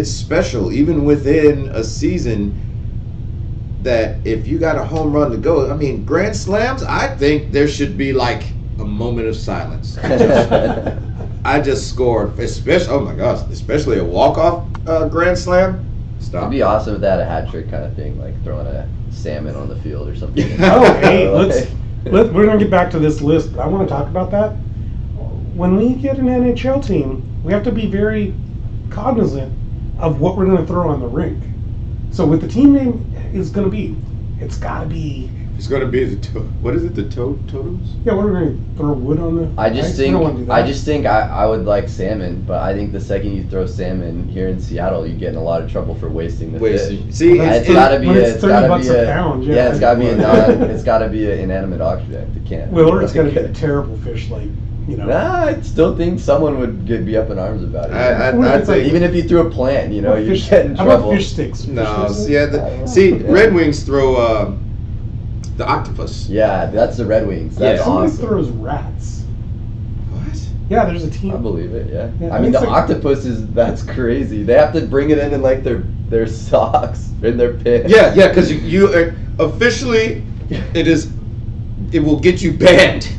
S2: special. Even within a season, that if you got a home run to go, I mean, grand slams, I think there should be like a moment of silence. I just scored, especially, oh my gosh, especially a walk-off grand slam. Stop.
S3: It'd be awesome if they had a hat trick kind of thing, like throwing a salmon on the field or something.
S1: Oh, hey, we're gonna get back to this list, but I want to talk about that. When we get an NHL team, we have to be very cognizant of what we're going to throw on the rink. So, what the team name is going to be, it's got to be.
S2: It's going to be what is it? The totems?
S1: Yeah, what are we going to throw wood on the?
S3: I just
S1: ice?
S3: think
S1: We don't want to do that.
S3: I just think I would like salmon, but I think the second you throw salmon here in Seattle, you get in a lot of trouble for wasting the fish.
S2: See,
S1: Well,
S3: It's gotta be
S1: when
S3: a,
S1: it's
S3: it's
S1: 30
S3: gotta
S1: bucks
S3: be
S1: a
S3: a
S1: pound,
S3: yeah,
S1: yeah.
S3: it's gotta be an inanimate object. It can't.
S1: Well, or it's got to be a terrible fish, like
S3: Nah, I still think someone would be up in arms about it.
S2: I think
S3: Even if you threw a plant, you
S1: How
S3: you
S1: about
S3: get in
S1: How about
S3: trouble.
S1: fish sticks?
S2: no.
S1: Fish sticks?
S2: Yeah, see, Red Wings throw the octopus.
S3: Yeah, that's the Red Wings. That's
S2: Yeah.
S1: Somebody
S3: awesome.
S1: throws rats.
S2: What?
S1: Yeah, there's a team.
S3: I believe it. Yeah.
S1: Yeah,
S3: I mean,
S1: it's
S3: the
S1: like-
S3: octopus that's crazy. They have to bring it in like their socks in their pants.
S2: Yeah, because you officially, it will get you banned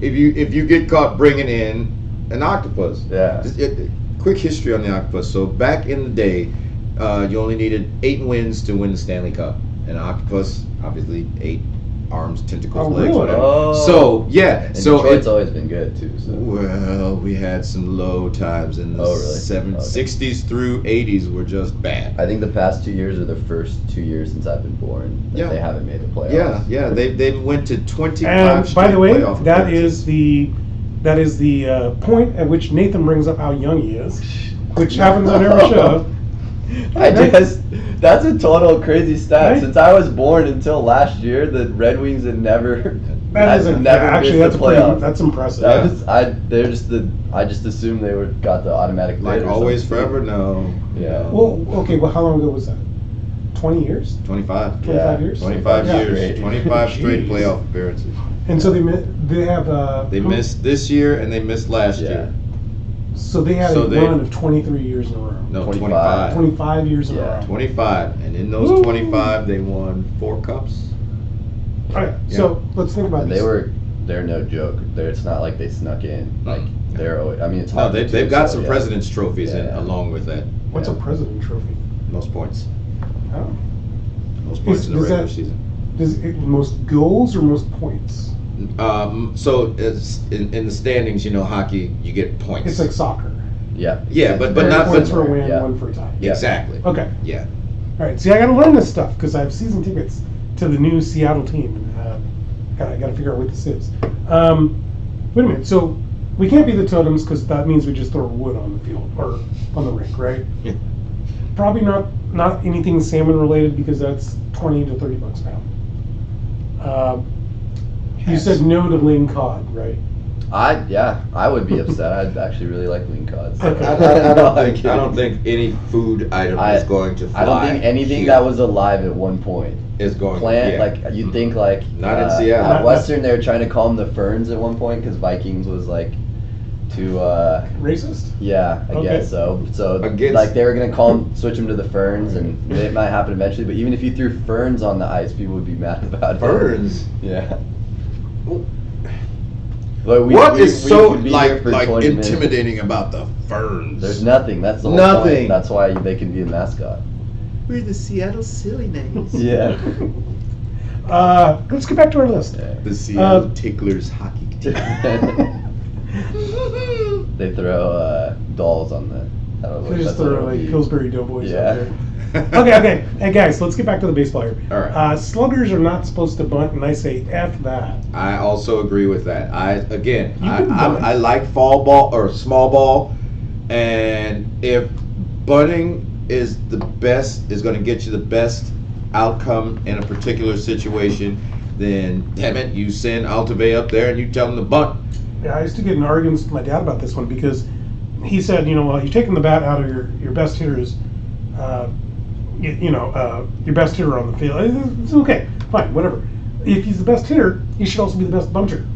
S2: if you get caught bringing in an octopus.
S3: Yeah.
S2: Quick history on the octopus. So back in the day, you only needed 8 wins to win the Stanley Cup. An octopus, obviously, 8 arms, tentacles,
S1: Oh,
S2: legs,
S1: really?
S2: whatever.
S3: Oh.
S2: So yeah,
S3: And
S2: so
S3: Detroit's always been good too. So.
S2: well, we had some low times in the
S3: Oh, really? Okay.
S2: 60s through 80s were just bad.
S3: I think the past 2 years are the first 2 years since I've been born that
S2: Yeah.
S3: they haven't made the playoffs.
S2: Yeah, they went to 25
S1: And
S2: straight
S1: by the way,
S2: playoff
S1: that
S2: appearances.
S1: is the point at which Nathan brings up how young he is, which happens on every show.
S3: That's a total crazy stat.
S1: Right?
S3: Since I was born until last year, the Red Wings had never.
S1: That
S3: had
S1: isn't
S3: never
S1: actually
S3: missed the playoffs.
S1: that's impressive.
S3: That was, I just assumed they got the automatic bid
S2: Like
S3: or
S2: always,
S3: something.
S2: forever? No.
S3: Yeah.
S1: Well, okay. Well, how long ago was that? 20 years?
S2: 25.
S1: 25 years?
S2: 25
S1: Yeah.
S2: years.
S3: Great.
S2: 25 straight
S1: Jeez.
S2: playoff appearances.
S1: And so they have.
S2: They missed this year and they missed last
S3: Yeah.
S2: year.
S1: So they had
S2: So
S1: a
S2: they-
S1: run of 23 years in a row.
S2: No,
S3: 25.
S1: 25 years in a
S3: Yeah.
S1: row.
S2: 25. And in those
S1: Woo.
S2: 25, they won 4 cups.
S1: All right. So let's think about
S3: And
S1: this.
S3: they're no joke. It's not like they snuck in. Like they're always, I mean, it's
S2: No,
S3: hard.
S2: they've got some president's trophies in
S3: Yeah.
S2: along with that.
S1: What's
S3: Yeah.
S1: a president trophy?
S2: Most points.
S1: Oh.
S2: Most points in the
S1: Does
S2: regular
S1: that-
S2: season.
S1: Does it most goals or most points?
S2: So it's in the standings, hockey, you get points.
S1: It's like soccer.
S3: Yeah.
S2: Yeah, but
S1: Three
S2: not
S1: points
S2: for
S1: for a win,
S3: yeah.
S1: one for a tie.
S3: Yeah.
S2: Exactly.
S1: Okay.
S2: Yeah.
S1: All right. See, I got to learn this stuff because I have season tickets to the new Seattle team. I got to figure out what this is. Wait a minute. So we can't be the totems because that means we just throw wood on the field or on the rink, right?
S2: Yeah.
S1: Probably not anything salmon related because that's 20 to 30 bucks a pound. You
S2: Yes.
S1: said no to ling cod, right?
S3: I would be upset. I'd actually really like lean cods.
S1: Okay.
S2: I don't think any food item is going to fly.
S3: I don't think anything
S2: here
S3: that was alive at one point.
S2: is going
S3: Plant,
S2: yeah.
S3: like you'd think like
S2: Not in Seattle.
S3: At Western, they were trying to call them the ferns at one point because Vikings was like too.
S1: Racist?
S3: Yeah, I
S1: Okay.
S3: guess so. So
S2: Against-
S3: like they were gonna switch them to the ferns, and it might happen eventually. But even if you threw ferns on the ice, people would be mad about it.
S2: Ferns?
S3: Yeah.
S2: Well,
S3: But
S2: What is so
S3: could be here for 20 minutes.
S2: intimidating about the ferns?
S3: There's nothing. That's the whole
S2: Nothing.
S3: point. That's why they can be a mascot.
S2: We're the Seattle Silly Names.
S3: Yeah.
S1: Let's get back to our list.
S2: The Seattle Ticklers hockey team.
S3: They throw dolls on the. I don't know.
S1: They just
S3: that's what
S1: throw
S3: it'll
S1: like
S3: be.
S1: Pillsbury Doughboys
S3: Yeah.
S1: out there. Okay. Hey guys, let's get back to the baseball here.
S2: All right.
S1: Sluggers are not supposed to bunt, and I say F that.
S2: I also agree with that.
S1: You can bunt.
S2: I like fall ball or small ball, and if bunting is going to get you the best outcome in a particular situation, then damn it, you send Altuve up there and you tell him to bunt.
S1: Yeah, I used to get in arguments with my dad about this one because he said, well, you're taking the bat out of your best hitter's, your best hitter on the field. It's okay, fine, whatever. If he's the best hitter, he should also be the best bunter.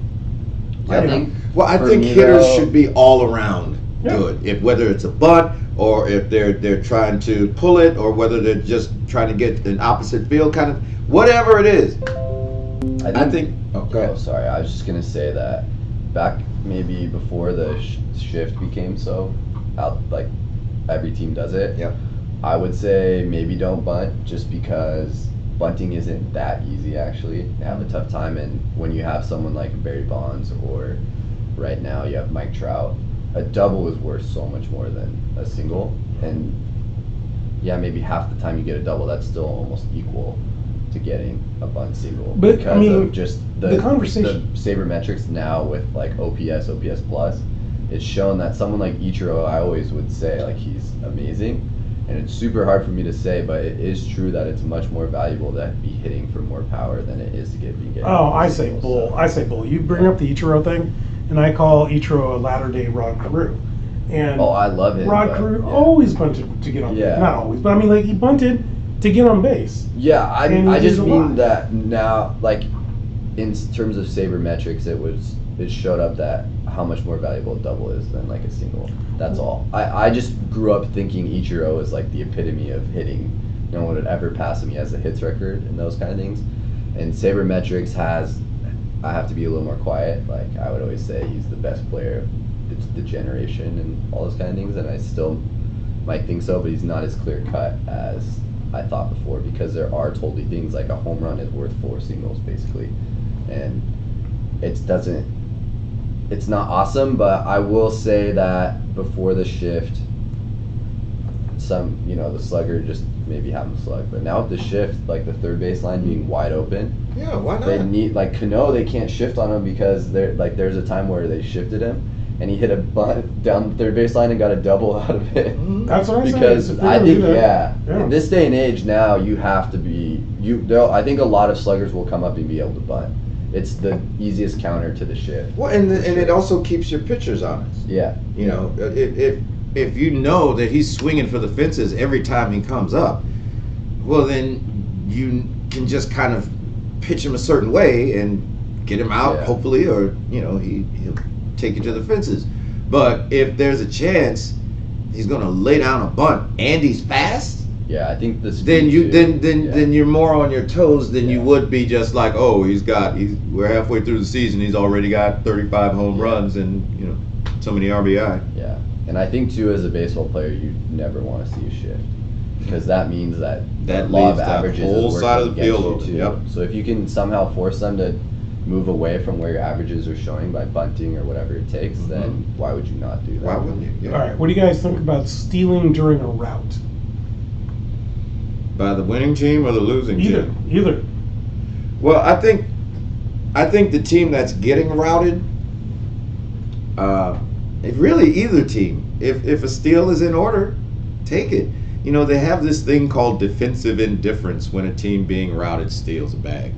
S3: I think.
S2: Well, I
S3: for
S2: think
S3: me,
S2: hitters
S3: though,
S2: should be all around.
S1: Yeah.
S2: good. If whether it's a bunt or if they're trying to pull it or whether they're just trying to get an opposite field kind of whatever it is. I think. Oh, go ahead.
S3: Oh, sorry. I was just gonna say that back maybe before the shift became so out, like every team does it.
S2: Yep.
S3: I would say maybe don't bunt just because bunting isn't that easy actually. You have a tough time, and when you have someone like Barry Bonds or right now you have Mike Trout, a double is worth so much more than a single. And yeah, maybe half the time you get a double, that's still almost equal to getting a bunt single.
S1: But,
S3: because
S1: I mean,
S3: of just
S1: the conversation-
S3: the sabermetrics now with like OPS plus, it's shown that someone like Ichiro, I always would say like he's amazing, and it's super hard for me to say, but it is true that it's much more valuable to be hitting for more power than it is to be getting.
S1: Oh, I say
S3: singles,
S1: bull.
S3: so.
S1: I say bull. You bring up the Ichiro thing, and I call Ichiro a latter-day Rod Carew. And
S3: Oh, I love him.
S1: Rod
S3: but,
S1: Carew
S3: yeah.
S1: always bunted to get on base.
S3: Yeah.
S1: Not always, but I mean, like, he bunted to get on base.
S3: Yeah,
S1: And
S3: I
S1: he
S3: just
S1: did a
S3: mean
S1: lot.
S3: that now, like, in terms of sabermetrics, it showed up that how much more valuable a double is than like a single. That's all. I just grew up thinking Ichiro is like the epitome of hitting. No one would ever pass him. He has a hits record and those kind of things. And sabermetrics has, I have to be a little more quiet. Like I would always say he's the best player of the generation and all those kind of things. And I still might think so, but he's not as clear cut as I thought before, because there are totally things like a home run is worth 4 singles basically, and it's not awesome. But I will say that before the shift, the slugger just maybe have him slug, but now with the shift, like the third base line being wide open,
S2: Yeah, why not?
S3: they need like Cano, they can't shift on him because there's a time where they shifted him and he hit a bunt down the third base line and got a double out of it.
S1: That's what I say.
S3: Because
S1: If they're
S3: I
S1: gonna
S3: think
S1: do that,
S3: in this day and age now you have to be I think a lot of sluggers will come up and be able to bunt. It's the easiest counter to the shift.
S2: Well, and it also keeps your pitchers honest.
S3: Yeah.
S2: You know, if you know that he's swinging for the fences every time he comes up, well then you can just kind of pitch him a certain way and get him out,
S3: Yeah.
S2: hopefully, or he'll take you to the fences. But if there's a chance he's gonna lay down a bunt and he's fast,
S3: Yeah, I think this.
S2: then you're more on your toes than you
S3: Yeah.
S2: would be just like, oh, we're halfway through the season, he's already got 35 home runs and so many RBI.
S3: Yeah, and I think too, as a baseball player, you never want to see a shift, because that means that
S2: That
S3: law of
S2: leaves that
S3: averages
S2: whole
S3: is working
S2: side of the
S3: against
S2: field
S3: you
S2: open.
S3: too.
S2: Yep.
S3: So if you can somehow force them to move away from where your averages are showing by bunting or whatever it takes, then why would you not do that?
S2: Why wouldn't you? Yeah.
S1: All right, what do you guys think about stealing during a route?
S2: By the winning team or the losing team?
S1: Either.
S2: Well, I think the team that's getting routed, really either team. If a steal is in order, take it. They have this thing called defensive indifference when a team being routed steals a bag.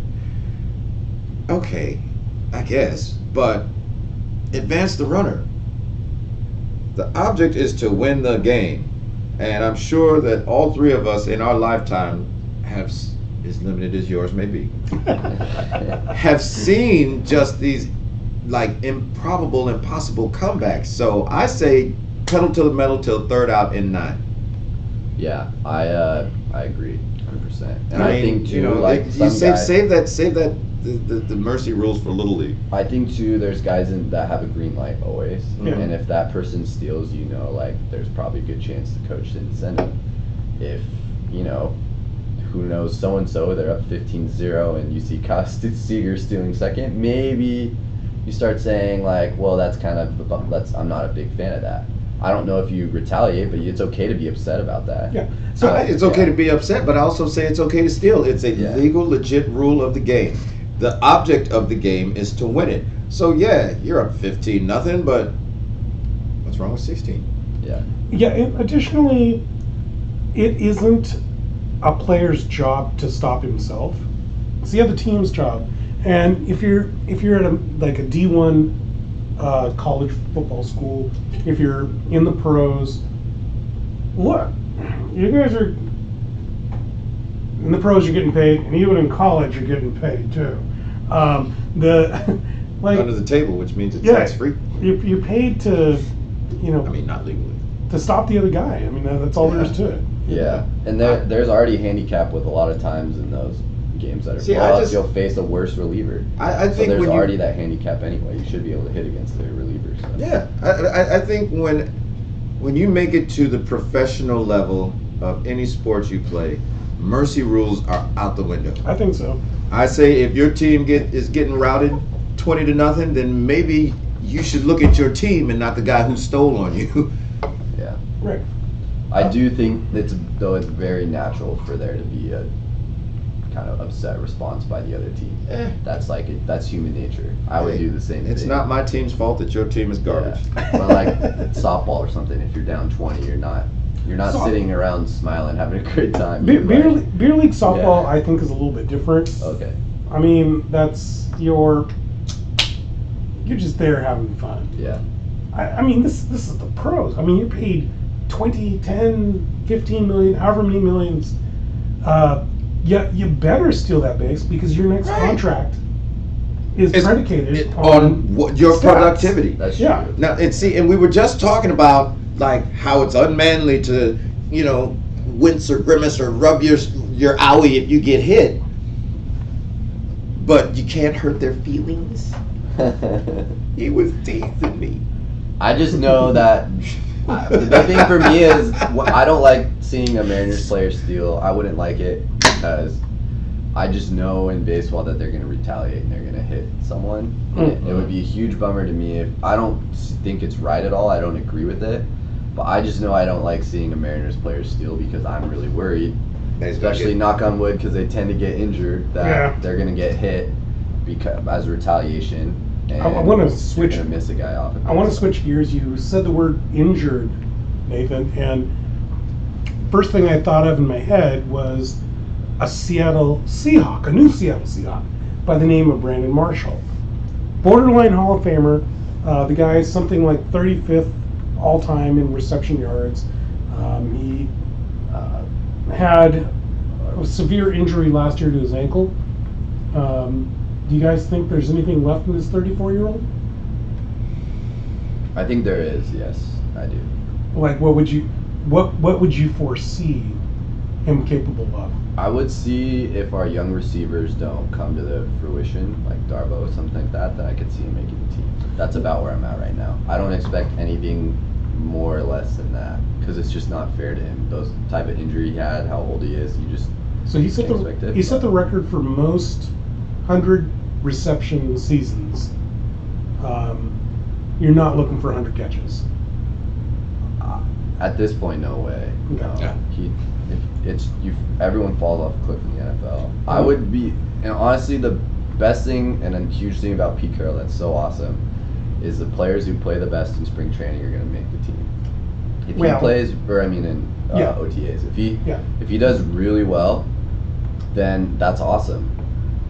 S2: Okay, I guess, but advance the runner. The object is to win the game, and I'm sure that all three of us in our lifetime have, as limited as yours may be, have seen just these like improbable, impossible comebacks. So I say pedal to the metal till third out in 9.
S3: Yeah, I agree, 100%. And I
S2: mean,
S3: think too, like
S2: you
S3: some guys,
S2: save that the mercy rules for Little League.
S3: I think too, there's guys that have a green light always,
S1: Yeah.
S3: and if that person steals, like there's probably a good chance the coach didn't send him. If who knows, so and so, they're up 15-0, and you see Seager stealing second, maybe you start saying like, well, that's kind of I'm not a big fan of that. I don't know if you retaliate, but it's okay to be upset about that.
S1: Yeah.
S2: So it's okay to be upset, but I also say it's okay to steal. It's a
S3: Yeah.
S2: legal, legit rule of the game. The object of the game is to win it. So yeah, you're up 15-0, but what's wrong with 16?
S3: Yeah.
S1: Yeah. Additionally, it isn't a player's job to stop himself. It's the other team's job. And if you're at a D1 college football school, if you're in the pros, look, you guys are in the pros. You're getting paid, and even in college, you're getting paid too.
S2: Under the table, which means it's tax free.
S1: You're paid to you know,
S2: I mean, not legally.
S1: to stop the other guy. I mean, that's all there is to it.
S3: Yeah, and there's already handicap with a lot of times in those games that are
S2: See,
S3: blowouts. You'll face a worse reliever.
S2: I
S3: So
S2: think
S3: there's
S2: when
S3: already
S2: you,
S3: that handicap anyway. You should be able to hit against the relievers. So.
S2: yeah, I think when you make it to the professional level of any sport you play, mercy rules are out the window.
S1: I think so.
S2: I say if your team is getting routed 20-0, then maybe you should look at your team and not the guy who stole on you.
S3: Yeah.
S1: Right.
S3: I do think it's very natural for there to be a kind of upset response by the other team. That's human nature. I would do the same thing.
S2: It's not my team's fault that your team is garbage.
S3: Yeah. But like softball or something, if you're down 20, you're not sitting around smiling, having a great time.
S1: Beer league softball,
S3: Yeah.
S1: I think, is a little bit different.
S3: Okay.
S1: I mean, you're just there having fun.
S3: Yeah.
S1: I mean, this is the pros. I mean, you're paid 20, 10, 15 million, however many millions. Yeah, you better steal that base because your next contract is predicated on
S2: your
S1: stats.
S2: productivity.
S3: That's
S1: Yeah.
S3: true.
S2: Now, and we were just talking about like how it's unmanly to, wince or grimace or rub your owie if you get hit, but you can't hurt their feelings. He was teasing me.
S3: I just know that the big thing for me is I don't like seeing a Mariners player steal. I wouldn't like it because I just know in baseball that they're going to retaliate and they're going to hit someone. It would be a huge bummer to me if I don't think it's right at all. I don't agree with it. But I just know I don't like seeing a Mariners player steal because I'm really worried, especially knock on wood because they tend to get injured, that they're going to get hit as retaliation. And
S1: I want to switch.
S3: You're gonna miss a guy off.
S1: I want to switch gears. You said the word injured, Nathan, and first thing I thought of in my head was a Seattle Seahawk, a new Seattle Seahawk, by the name of Brandon Marshall, borderline Hall of Famer. The guy is something like 35th all time in reception yards. He had a severe injury last year to his ankle. Do you guys think there's anything left in this 34-year-old?
S3: I think there is. Yes, I do.
S1: Like, what would you foresee him capable of?
S3: I would see if our young receivers don't come to the fruition, like Darbo or something like that, then I could see him making the team. That's about where I'm at right now. I don't expect anything more or less than that because it's just not fair to him. Those type of injury he had, how old he is, you just
S1: So he set the record for most 100 reception seasons. You're not looking for 100 catches.
S3: At this point, no way. No.
S2: Yeah.
S3: Everyone falls off a cliff in the NFL. I would be, and honestly, the best thing and a huge thing about Pete Carroll that's so awesome is the players who play the best in spring training are going to make the team. If he plays, or I mean in OTAs, if he does really well, then that's awesome.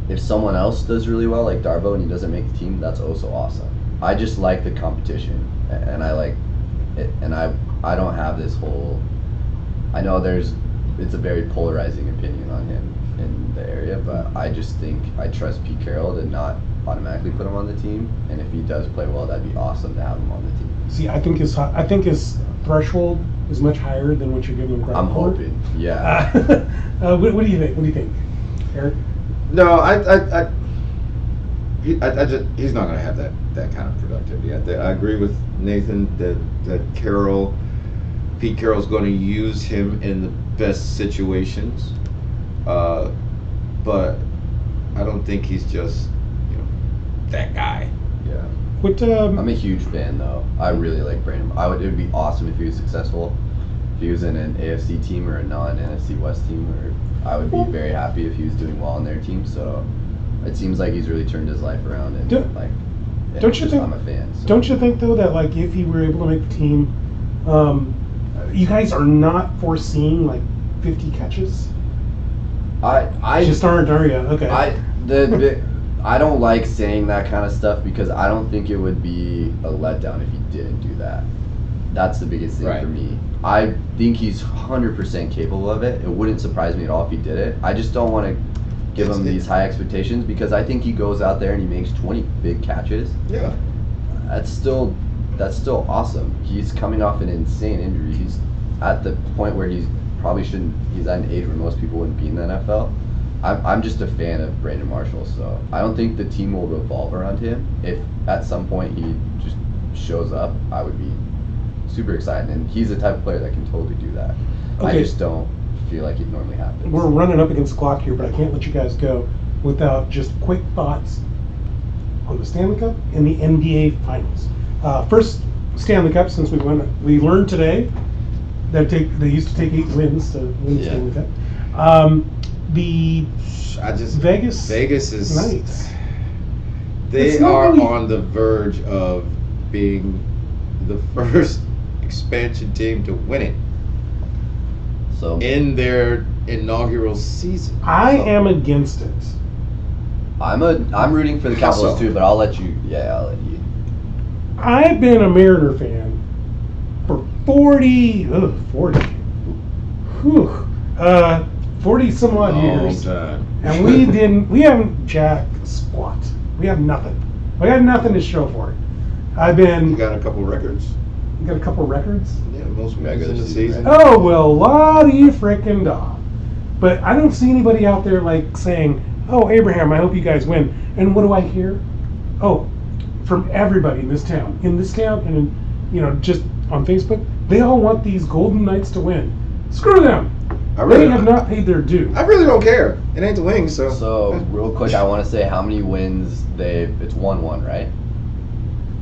S3: If someone else does really well, like Darbo, and he doesn't make the team, that's also awesome. I just like the competition, and I like it, and I don't have this whole. I know it's a very polarizing opinion on him in the area, but I just think I trust Pete Carroll to not automatically put him on the team, and if he does play well, that'd be awesome to have him on the team.
S1: See, I think his threshold is much higher than what you're giving him credit
S3: I'm
S1: for.
S3: hoping, yeah.
S1: What do you think? What do you think, Eric?
S2: No, he's not going to have that kind of productivity. I agree with Nathan that Pete Carroll's going to use him in the best situations, but I don't think he's just that guy.
S3: Yeah.
S1: What?
S3: I'm a huge fan though. I really like Brandon. It would be awesome if he was successful. If he was in an AFC team or a non-NFC West team, I would be very happy if he was doing well on their team. So it seems like he's really turned his life around, and
S1: don't you think?
S3: I'm a fan. So.
S1: Don't you think though that like if he were able to make the team, you guys are not foreseeing like 50 catches?
S3: I
S1: just aren't, are you? Okay.
S3: I don't like saying that kind of stuff because I don't think it would be a letdown if he didn't do that. That's the biggest thing for me. I think he's 100% capable of it. It wouldn't surprise me at all if he did it. I just don't want to give him these high expectations because I think he goes out there and he makes 20 big catches.
S2: Yeah.
S3: That's still that's still awesome. He's coming off an insane injury. He's at the point where he's probably shouldn't. He's at an age where most people wouldn't be in the NFL. I'm just a fan of Brandon Marshall, so I don't think the team will revolve around him. If at some point he just shows up, I would be super excited. And he's the type of player that can totally do that.
S1: Okay.
S3: I just don't feel like it normally happens.
S1: We're running up against the clock here, but I can't let you guys go without just quick thoughts on the Stanley Cup and the NBA Finals. First Stanley Cup, since we learned today that they used to take 8 wins to win the Stanley Cup. The Vegas
S2: is
S1: Knights.
S2: They
S1: It's not
S2: are
S1: really-
S2: on the verge of being the first expansion team to win it
S3: So
S2: in their inaugural season.
S1: I am against it.
S3: I'm rooting for the
S2: How
S3: Capitals
S2: so?
S3: too, but I'll let you. Yeah, I'll let you.
S1: I've been a Mariner fan for 40 some odd years.
S2: time.
S1: And we haven't jack squat. We have nothing. We got nothing to show for it.
S2: You got a couple records.
S1: Got a couple records.
S2: Yeah, most wins
S3: Regular
S2: in the
S3: season,
S2: season.
S3: right?
S1: Oh, well, la-di frickin' da. But I don't see anybody out there like saying, oh, Abraham, I hope you guys win. And what do I hear? Oh, from everybody in this town. And just on Facebook, they all want these Golden Knights to win. Screw them. They have not paid their due.
S2: I really don't care. It ain't the Wings, so.
S3: So real quick, I want to say how many wins it's 1-1, right?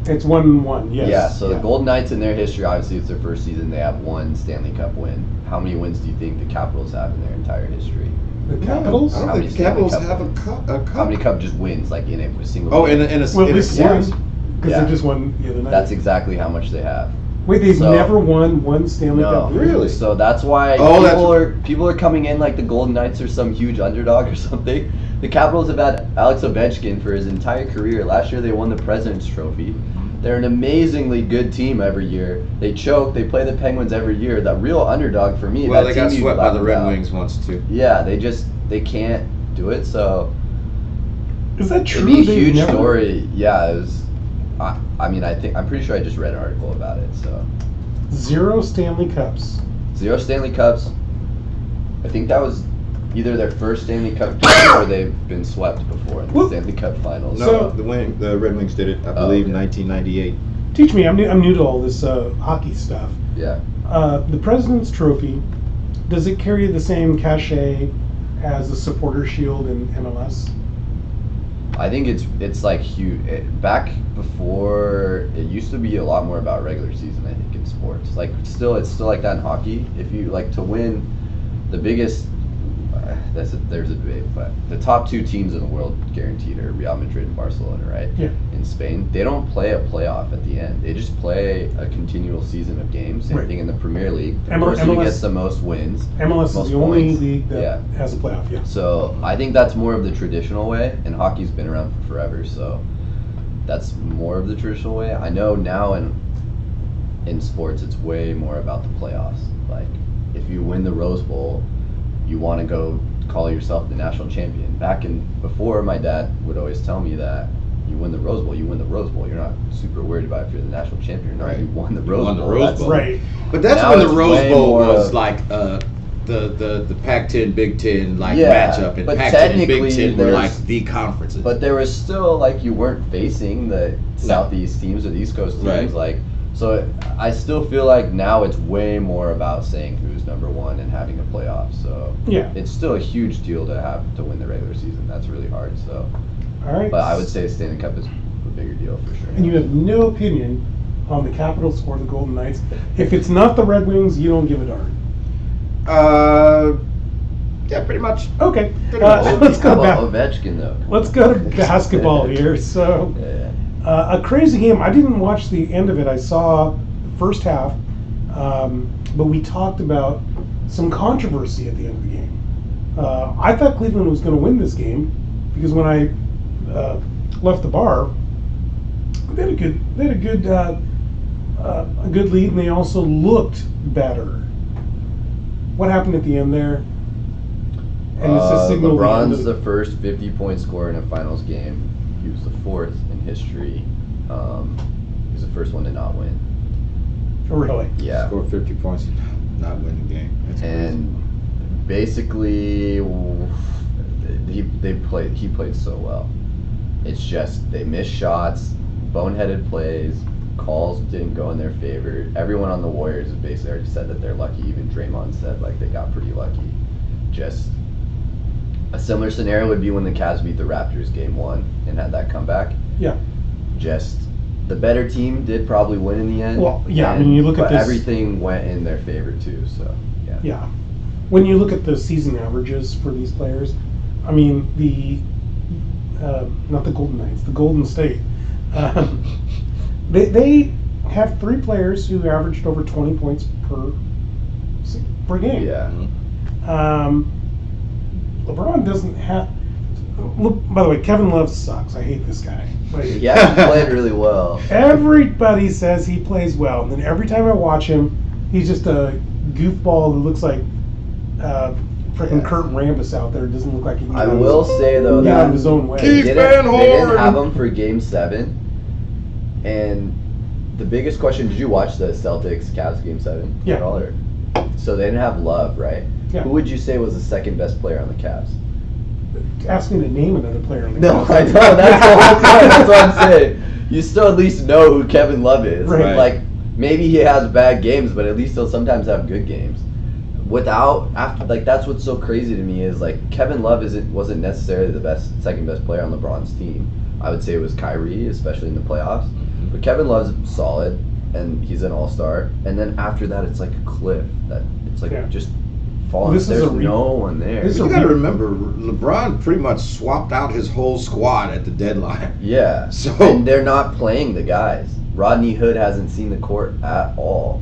S1: It's 1-1, yes.
S3: Yeah. So the Golden Knights in their history, obviously it's their first season. They have 1 Stanley Cup win. How many wins do you think the Capitals have in their entire history?
S1: The Capitals?
S2: I
S3: How
S2: don't
S3: many
S2: think the Capitals
S3: Stanley
S2: have
S3: Cup
S2: a cup.
S3: How many cup just wins like in a single?
S2: Oh,
S3: game?
S2: in a
S1: Well, at
S2: in a
S1: least one.
S2: series?
S1: Because
S3: Yeah.
S1: they just won the other night.
S3: That's exactly how much they have.
S1: Wait, they've
S3: so-
S1: never won one Stanley
S3: No.
S1: Cup?
S2: Really?
S3: So that's why
S2: Oh,
S3: people are coming in like the Golden Knights are some huge underdog or something. The Capitals have had Alex Ovechkin for his entire career. Last year they won the President's Trophy. They're an amazingly good team every year. They choke. They play the Penguins every year. The real underdog for me.
S2: Well,
S3: that
S2: they got
S3: team you
S2: swept by
S3: laugh
S2: the Red
S3: about.
S2: Wings once, too.
S3: Yeah, they can't do it. So
S1: Is that true?
S3: it'd be a
S1: They've
S3: huge
S1: never-
S3: story. Yeah, it was. I'm pretty sure I just read an article about it. So
S1: 0 Stanley Cups.
S3: 0 Stanley Cups. I think that was either their first Stanley Cup game or they've been swept before in the
S1: Well,
S3: Stanley Cup Finals.
S2: No,
S1: So-
S2: the Red Wings did it, I believe,
S3: okay.
S2: 1998.
S1: Teach me, I'm new to all this hockey stuff.
S3: Yeah.
S1: The President's Trophy, does it carry the same cachet as the Supporter Shield in MLS?
S3: I think it's like huge. Back before, it used to be a lot more about regular season. I think in sports, like it's still like that in hockey. If you like to win, the biggest, there's a debate, but the top 2 teams in the world guaranteed are Real Madrid and Barcelona, right?
S1: Yeah.
S3: In Spain, they don't play a playoff at the end. They just play a continual season of games. Same
S1: Right.
S3: thing in the Premier League. The
S1: MLS
S3: person who gets the most wins.
S1: MLS
S3: Most
S1: is the only
S3: points.
S1: league that
S3: Yeah.
S1: has a playoff, yeah.
S3: So I think that's more of the traditional way, and hockey's been around for forever. So that's more of the traditional way. I know now in sports, it's way more about the playoffs. Like if you win the Rose Bowl, you want to go call yourself the national champion. Before, my dad would always tell me that you win the Rose Bowl, you win the Rose Bowl. You're not super worried about if you're the national champion or not.
S2: Right.
S3: You won the
S2: You
S3: Rose
S2: won the
S3: Bowl.
S2: Rose
S3: That's-
S2: Bowl.
S1: Right.
S2: But that's
S3: Now
S2: when the
S3: it's
S2: Rose
S3: way
S2: Bowl
S3: more
S2: was
S3: of-
S2: like the Pac-10, Big Ten
S3: Yeah,
S2: matchup, and
S3: but
S2: Pac-10 and Big
S3: technically
S2: Ten were like
S3: there's-
S2: the conferences.
S3: But there was still like you weren't facing the Southeast teams or the East Coast teams.
S2: Right.
S3: Like so, I still feel like now it's way more about saying who's number one and having a playoff. So
S1: Yeah.
S3: it's still a huge deal to have to win the regular season. That's really hard. So,
S1: All right.
S3: but I would say Stanley Cup is a bigger deal for sure.
S1: And you have no opinion on the Capitals or the Golden Knights. If it's not the Red Wings, you don't give a darn.
S2: Yeah, pretty much.
S1: Okay.
S2: Pretty much.
S1: Let's
S3: How
S1: go
S3: about
S1: back.
S3: Ovechkin though?
S1: Let's go to basketball here. So.
S3: Yeah.
S1: A crazy game. I didn't watch the end of it. I saw the first half, but we talked about some controversy at the end of the game. I thought Cleveland was going to win this game because when I left the bar, they had a good lead, and they also looked better. What happened at the end there? And it's a signal.
S3: LeBron's the first 50-point scorer in a finals game. He was the 4th in history. He was the first one to not win.
S1: Oh, really?
S3: Yeah.
S2: Score 50 points and not win the game. That's
S3: And basically, he played so well. It's just they missed shots, boneheaded plays, calls didn't go in their favor. Everyone on the Warriors has basically already said that they're lucky. Even Draymond said like they got pretty lucky. Just a similar scenario would be when the Cavs beat the Raptors game 1 and had that comeback.
S1: Yeah.
S3: Just the better team did probably win in the end.
S1: Well, yeah, I mean, you look at
S3: but
S1: this-
S3: everything went in their favor too. So yeah.
S1: Yeah. When you look at the season averages for these players, I mean, not the Golden Knights, the Golden State, they have 3 players who averaged over 20 points per game.
S3: Yeah.
S1: LeBron doesn't have. Look, by the way, Kevin Love sucks. I hate this guy. Like,
S3: Yeah, he played really well.
S1: everybody says he plays well, and then every time I watch him, he's just a goofball who looks like freaking
S3: Yeah.
S1: Kurt Rambis out there. Doesn't look like he can
S3: I
S1: get out
S3: will
S1: of his-
S3: say though
S1: get out
S3: that
S1: of his own way.
S2: Keith
S3: they
S2: Van
S3: didn't
S2: Horn.
S3: have him for Game 7, and the biggest question: did you watch the Celtics Cavs Game 7?
S1: Yeah.
S3: At all, or? So they didn't have Love, right?
S1: Yeah.
S3: Who would you say was the second best player on the Cavs?
S1: Ask me to name another player on the
S3: No,
S1: Cavs.
S3: I know. That's the whole point. That's what I'm saying. You still at least know who Kevin Love is.
S1: Right.
S3: Like maybe he has bad games, but at least he'll sometimes have good games. That's what's so crazy to me is like Kevin Love wasn't necessarily the second best player on LeBron's team. I would say it was Kyrie, especially in the playoffs. But Kevin Love's solid and he's an all-star. And then after that, it's like a cliff that it's like
S1: Yeah.
S3: just falling.
S1: This is
S3: There's
S1: a re-
S3: no one there.
S1: this is
S2: You
S1: a
S2: got to
S1: re-
S2: remember, LeBron pretty much swapped out his whole squad at the deadline.
S3: Yeah.
S2: So-
S3: And they're not playing the guys. Rodney Hood hasn't seen the court at all.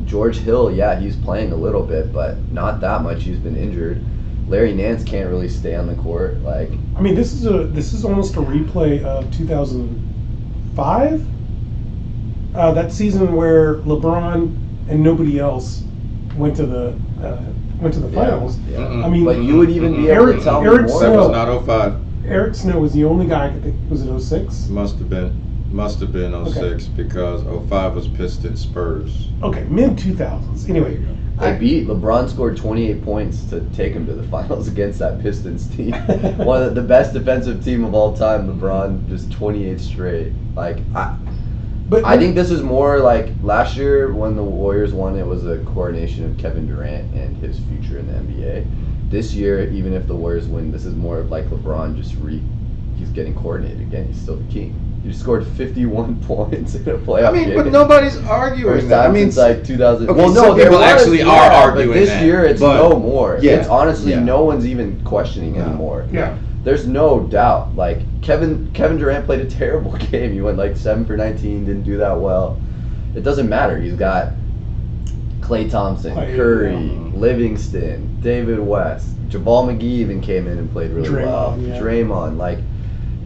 S3: George Hill, yeah, he's playing a little bit, but not that much. He's been injured. Larry Nance can't really stay on the court. Like,
S1: I mean, this is almost a replay of 2005. That season where LeBron and nobody else went to the finals.
S3: yeah.
S2: Mm-mm.
S1: I mean,
S3: But you would even be able
S1: Eric-
S3: to tell
S1: Eric
S3: me more.
S2: That
S1: Snow-
S2: was not 05.
S1: Eric Snow was the only guy I could think. Was it 06?
S2: Must have been 06 because 05 was Pistons Spurs.
S1: Okay, mid 2000s. Anyway,
S3: LeBron scored 28 points to take him to the finals against that Pistons team. One of the best defensive team of all time. LeBron just 28 straight. Like, I think this is more like last year when the Warriors won, it was a coordination of Kevin Durant and his future in the NBA. This year, even if the Warriors win, this is more of like LeBron he's getting coordinated again. He's still the king. He scored 51 points in a playoff
S2: I mean,
S3: game.
S2: but nobody's arguing
S3: First
S2: that. I
S3: time
S2: mean,
S3: since like 2000.
S2: okay,
S3: Well, no,
S2: some
S3: there
S2: people
S3: was,
S2: actually are
S3: but
S2: arguing
S3: this
S2: that,
S3: year it's
S2: but-
S3: no more.
S2: Yeah,
S3: It's honestly
S2: yeah.
S3: no one's even questioning
S2: No.
S3: anymore.
S1: yeah.
S3: There's no doubt. Like Kevin Durant played a terrible game. He went like 7 for 19, didn't do that well. It doesn't matter. He's got Klay Thompson,
S1: Klay,
S3: Curry,
S1: yeah.
S3: Livingston, David West, Jabal McGee even came in and played really well.
S1: Draymond, yeah.
S3: Draymond, like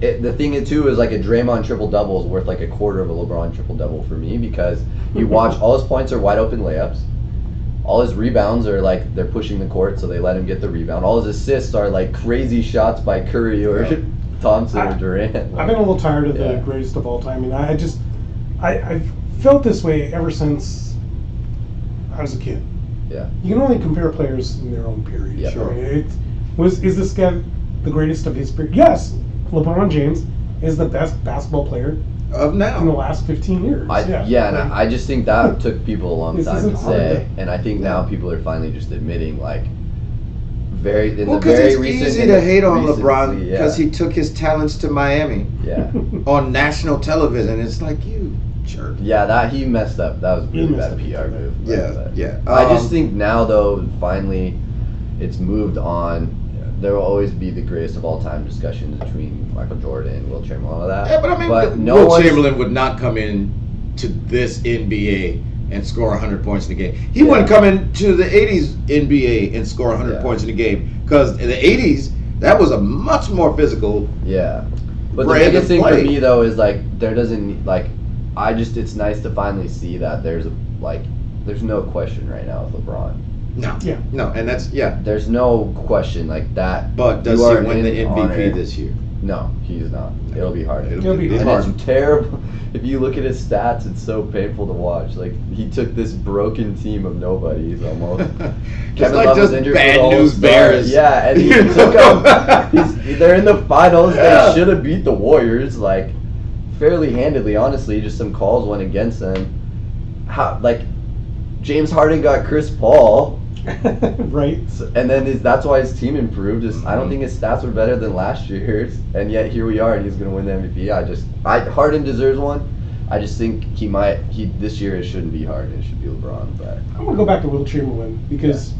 S3: the thing too is like a Draymond triple double is worth like a quarter of a LeBron triple double for me because you watch all his points are wide open layups. All his rebounds are like they're pushing the court, so they let him get the rebound. All his assists are like crazy shots by Curry or Thompson or Durant.
S1: I've been a little tired of
S3: Yeah.
S1: the greatest of all time. I mean, I've felt this way ever since I was a kid.
S3: Yeah.
S1: You can only compare players in their own period.
S3: Yeah.
S2: Sure.
S1: I mean, is this guy the greatest of his period? Yes, LeBron James is the best basketball player
S2: of
S1: in the
S2: now.
S1: last 15 years.
S3: I just think that took people a long
S1: This
S3: time to
S1: isn't hard
S3: say,
S1: to-
S3: and I think now people are finally just admitting like
S2: Well,
S3: the
S2: because
S3: very
S2: it's
S3: recent
S2: easy to hate on
S3: recency,
S2: LeBron
S3: yeah.
S2: because he took his talents to Miami
S3: Yeah.
S2: on national television. It's like, you jerk.
S3: Yeah, that he messed up. That was a
S1: He
S3: really
S1: messed
S3: bad
S1: up.
S3: PR move.
S2: Yeah,
S3: But
S2: yeah.
S3: I just think now though, finally, it's moved on. There will always be the greatest of all time discussions between Michael Jordan, Will Chamberlain, all of that.
S2: Yeah, but I mean,
S3: no
S2: Will
S3: one's-
S2: Chamberlain would not come in to this NBA and score 100 points in a game. He
S3: Yeah.
S2: wouldn't come into the 80s NBA and score 100
S3: Yeah.
S2: points in a game because in the 80s, that was a much more physical.
S3: Yeah. But the
S2: brand
S3: biggest
S2: of
S3: thing for
S2: play.
S3: me though is like there doesn't like it's nice to finally see that there's no question right now with LeBron.
S2: No,
S1: Yeah.
S2: no, and that's
S3: There's no question like that.
S2: But does
S3: You
S2: he
S3: are
S2: win the
S3: in
S2: MVP
S3: honor.
S2: this year?
S3: No, he's not. It'll be hard.
S1: It'll be
S3: And
S1: hard.
S3: it's terrible. if you look at his stats, it's so painful to watch. Like, he took this broken team of nobodies almost. Kevin Love was injured for the whole
S2: news
S3: start.
S2: bears.
S3: Yeah, and he took them. They're in the finals.
S2: Yeah.
S3: They should have beat the Warriors, like, fairly handedly, honestly. Just some calls went against them. James Harden got Chris Paul.
S1: Right.
S3: And then that's why his team improved. I don't think his stats were better than last year's, and yet here we are, and he's going to win the MVP. Harden deserves one. I just think this year it shouldn't be Harden, it should be LeBron. But
S1: I'm gonna go back to Will Chamberlain because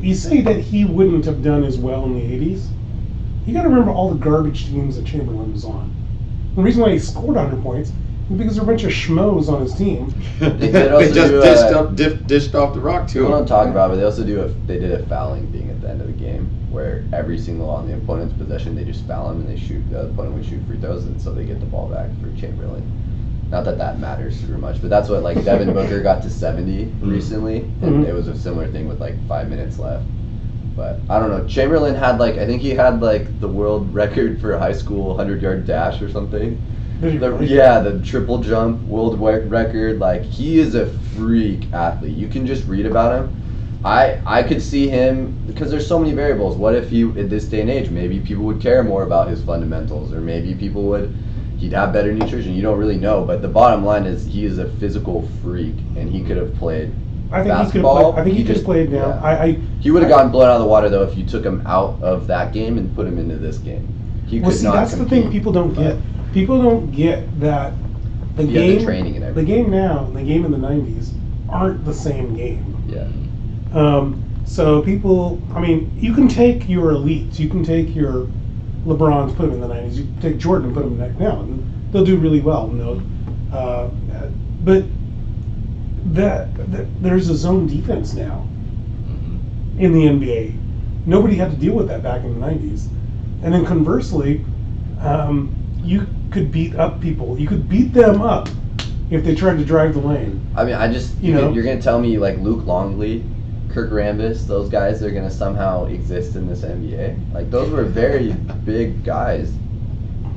S1: you say that he wouldn't have done as well in the '80s. You got to remember all the garbage teams that Chamberlain was on. The reason why he scored 100 points is because there were a bunch of schmoes on his team.
S3: They
S2: just dished off the rock to
S3: we
S2: him.
S3: don't talk about it, but they also did a fouling thing at the end of the game where every single on the opponent's possession they just foul him and the opponent would shoot free throws, and so they get the ball back for Chamberlain. Not that matters super much, but that's what, like, Devin Booker got to 70 recently, and it was a similar thing with like 5 minutes left. But I don't know. Chamberlain had I think he had the world record for a high school 100-yard dash or something. The triple jump world record. Like, he is a freak athlete. You can just read about him. I could see him, because there's so many variables. What if in this day and age, maybe people would care more about his fundamentals, or maybe he'd have better nutrition. You don't really know. But the bottom line is he is a physical freak, and he could have played basketball.
S1: I think he could have played now.
S3: Yeah. He would have gotten blown out of the water, though, if you took him out of that game and put him into this game. He could not
S1: that's
S3: compete,
S1: the thing people don't get. People don't get that the
S3: training and everything.
S1: The game now and the game in the '90s aren't the same game.
S3: Yeah.
S1: So people, you can take your elites, you can take your LeBrons, put them in the '90s. You can take Jordan and put them in now, and they'll do really well. But there's a zone defense now in the NBA. Nobody had to deal with that back in the '90s. And then conversely, you could beat up people. You could beat them up if they tried to drive the lane.
S3: You're gonna tell me like Luke Longley, Kirk Rambis, those guys are gonna somehow exist in this NBA? Like, those were very big guys.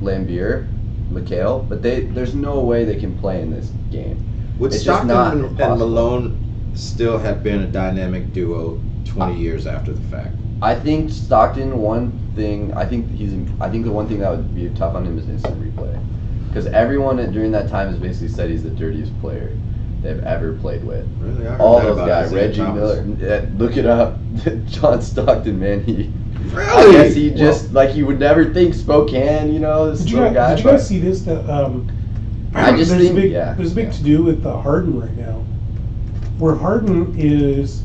S3: Lambeer, McHale, but there's no way they can play in this game.
S2: Would
S3: It's
S2: Stockton
S3: just not
S2: and
S3: possible.
S2: Malone still have been a dynamic duo 20 years after the fact?
S3: I think Stockton, the one thing that would be tough on him is instant replay. Because everyone during that time has basically said he's the dirtiest player they've ever played with.
S2: Really? I heard
S3: All
S2: that
S3: those
S2: about
S3: guys,
S2: Isaiah
S3: Reggie
S2: Thomas.
S3: Miller, look it up. John Stockton, man, I
S2: Really?
S3: guess he just, you would never think Spokane, this
S1: Did
S3: little guy.
S1: you guys see this? That
S3: I just
S1: there's
S3: think,
S1: there's a big to do with Harden right now, where Harden is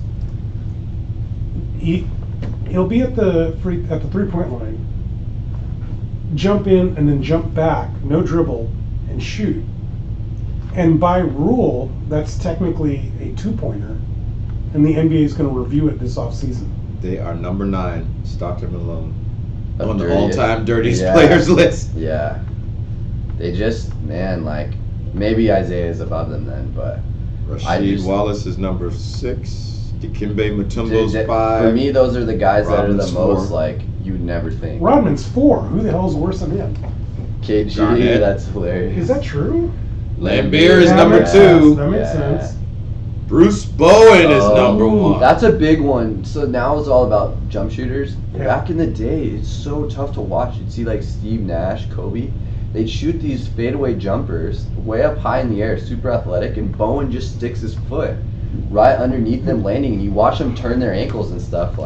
S1: he'll be at the 3-point line, jump in and then jump back, no dribble, and shoot. And by rule, that's technically a 2-pointer, and the NBA is going to review it this offseason.
S2: They are number 9, Stockton Malone,
S3: The
S2: on the
S3: dirtiest.
S2: all-time dirtiest
S3: Yeah.
S2: players list.
S3: Yeah. They just, maybe Isaiah is above them then, but
S2: Rasheed Wallace is number 6. Dikembe Mutombo's 5.
S3: for me, those are the guys that are the
S2: Rodman's
S3: most,
S2: 4.
S3: you would never think.
S1: Rodman's 4. Who the hell is worse than him?
S3: KG,
S2: Garnett.
S3: that's hilarious.
S1: Is that true?
S2: Lambeer is
S1: Yeah,
S2: number
S1: that
S2: 2.
S1: That makes
S3: Yeah.
S1: sense.
S2: Bruce Bowen is
S3: Oh,
S2: number 1.
S3: That's a big one. So now it's all about jump shooters.
S1: Yeah.
S3: Back in the day, it's so tough to watch. You'd see Steve Nash, Kobe. They'd shoot these fadeaway jumpers way up high in the air, super athletic, and Bowen just sticks his foot right underneath them landing, and you watch them turn their ankles and stuff.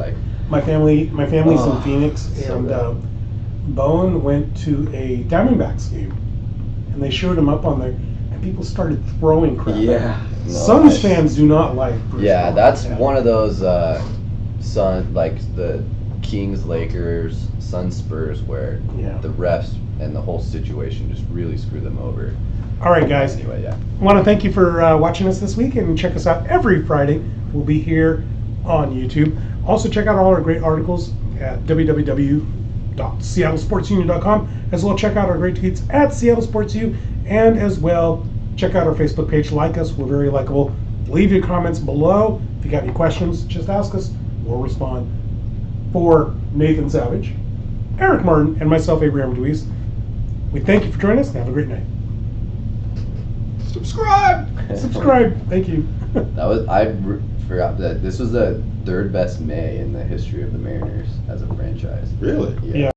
S1: My family's in Phoenix,
S3: so
S1: and
S3: good.
S1: Bowen went to a Diamondbacks game, and they showed him up on there, and people started throwing crap.
S3: Yeah.
S1: Suns fans do not like Bruce
S3: Yeah,
S1: Bowen.
S3: that's one of those the Kings, Lakers, Suns, Spurs, where
S1: Yeah.
S3: the refs and the whole situation just really screw them over.
S1: All right, guys.
S3: Anyway, yeah.
S1: I want to thank you for watching us this week, and check us out every Friday. We'll be here on YouTube. Also, check out all our great articles at www.seattlesportsunion.com. As well, check out our great tweets at Seattle Sports U, and as well, check out our Facebook page. Like us, we're very likable. Leave your comments below. If you got any questions, just ask us. We'll respond. For Nathan Savage, Eric Martin, and myself, Abraham Deweese, We thank you for joining us and have a great night.
S2: Subscribe.
S1: Subscribe. Thank you.
S3: That was forgot that this was the third best May in the history of the Mariners as a franchise.
S2: Really?
S1: Yeah.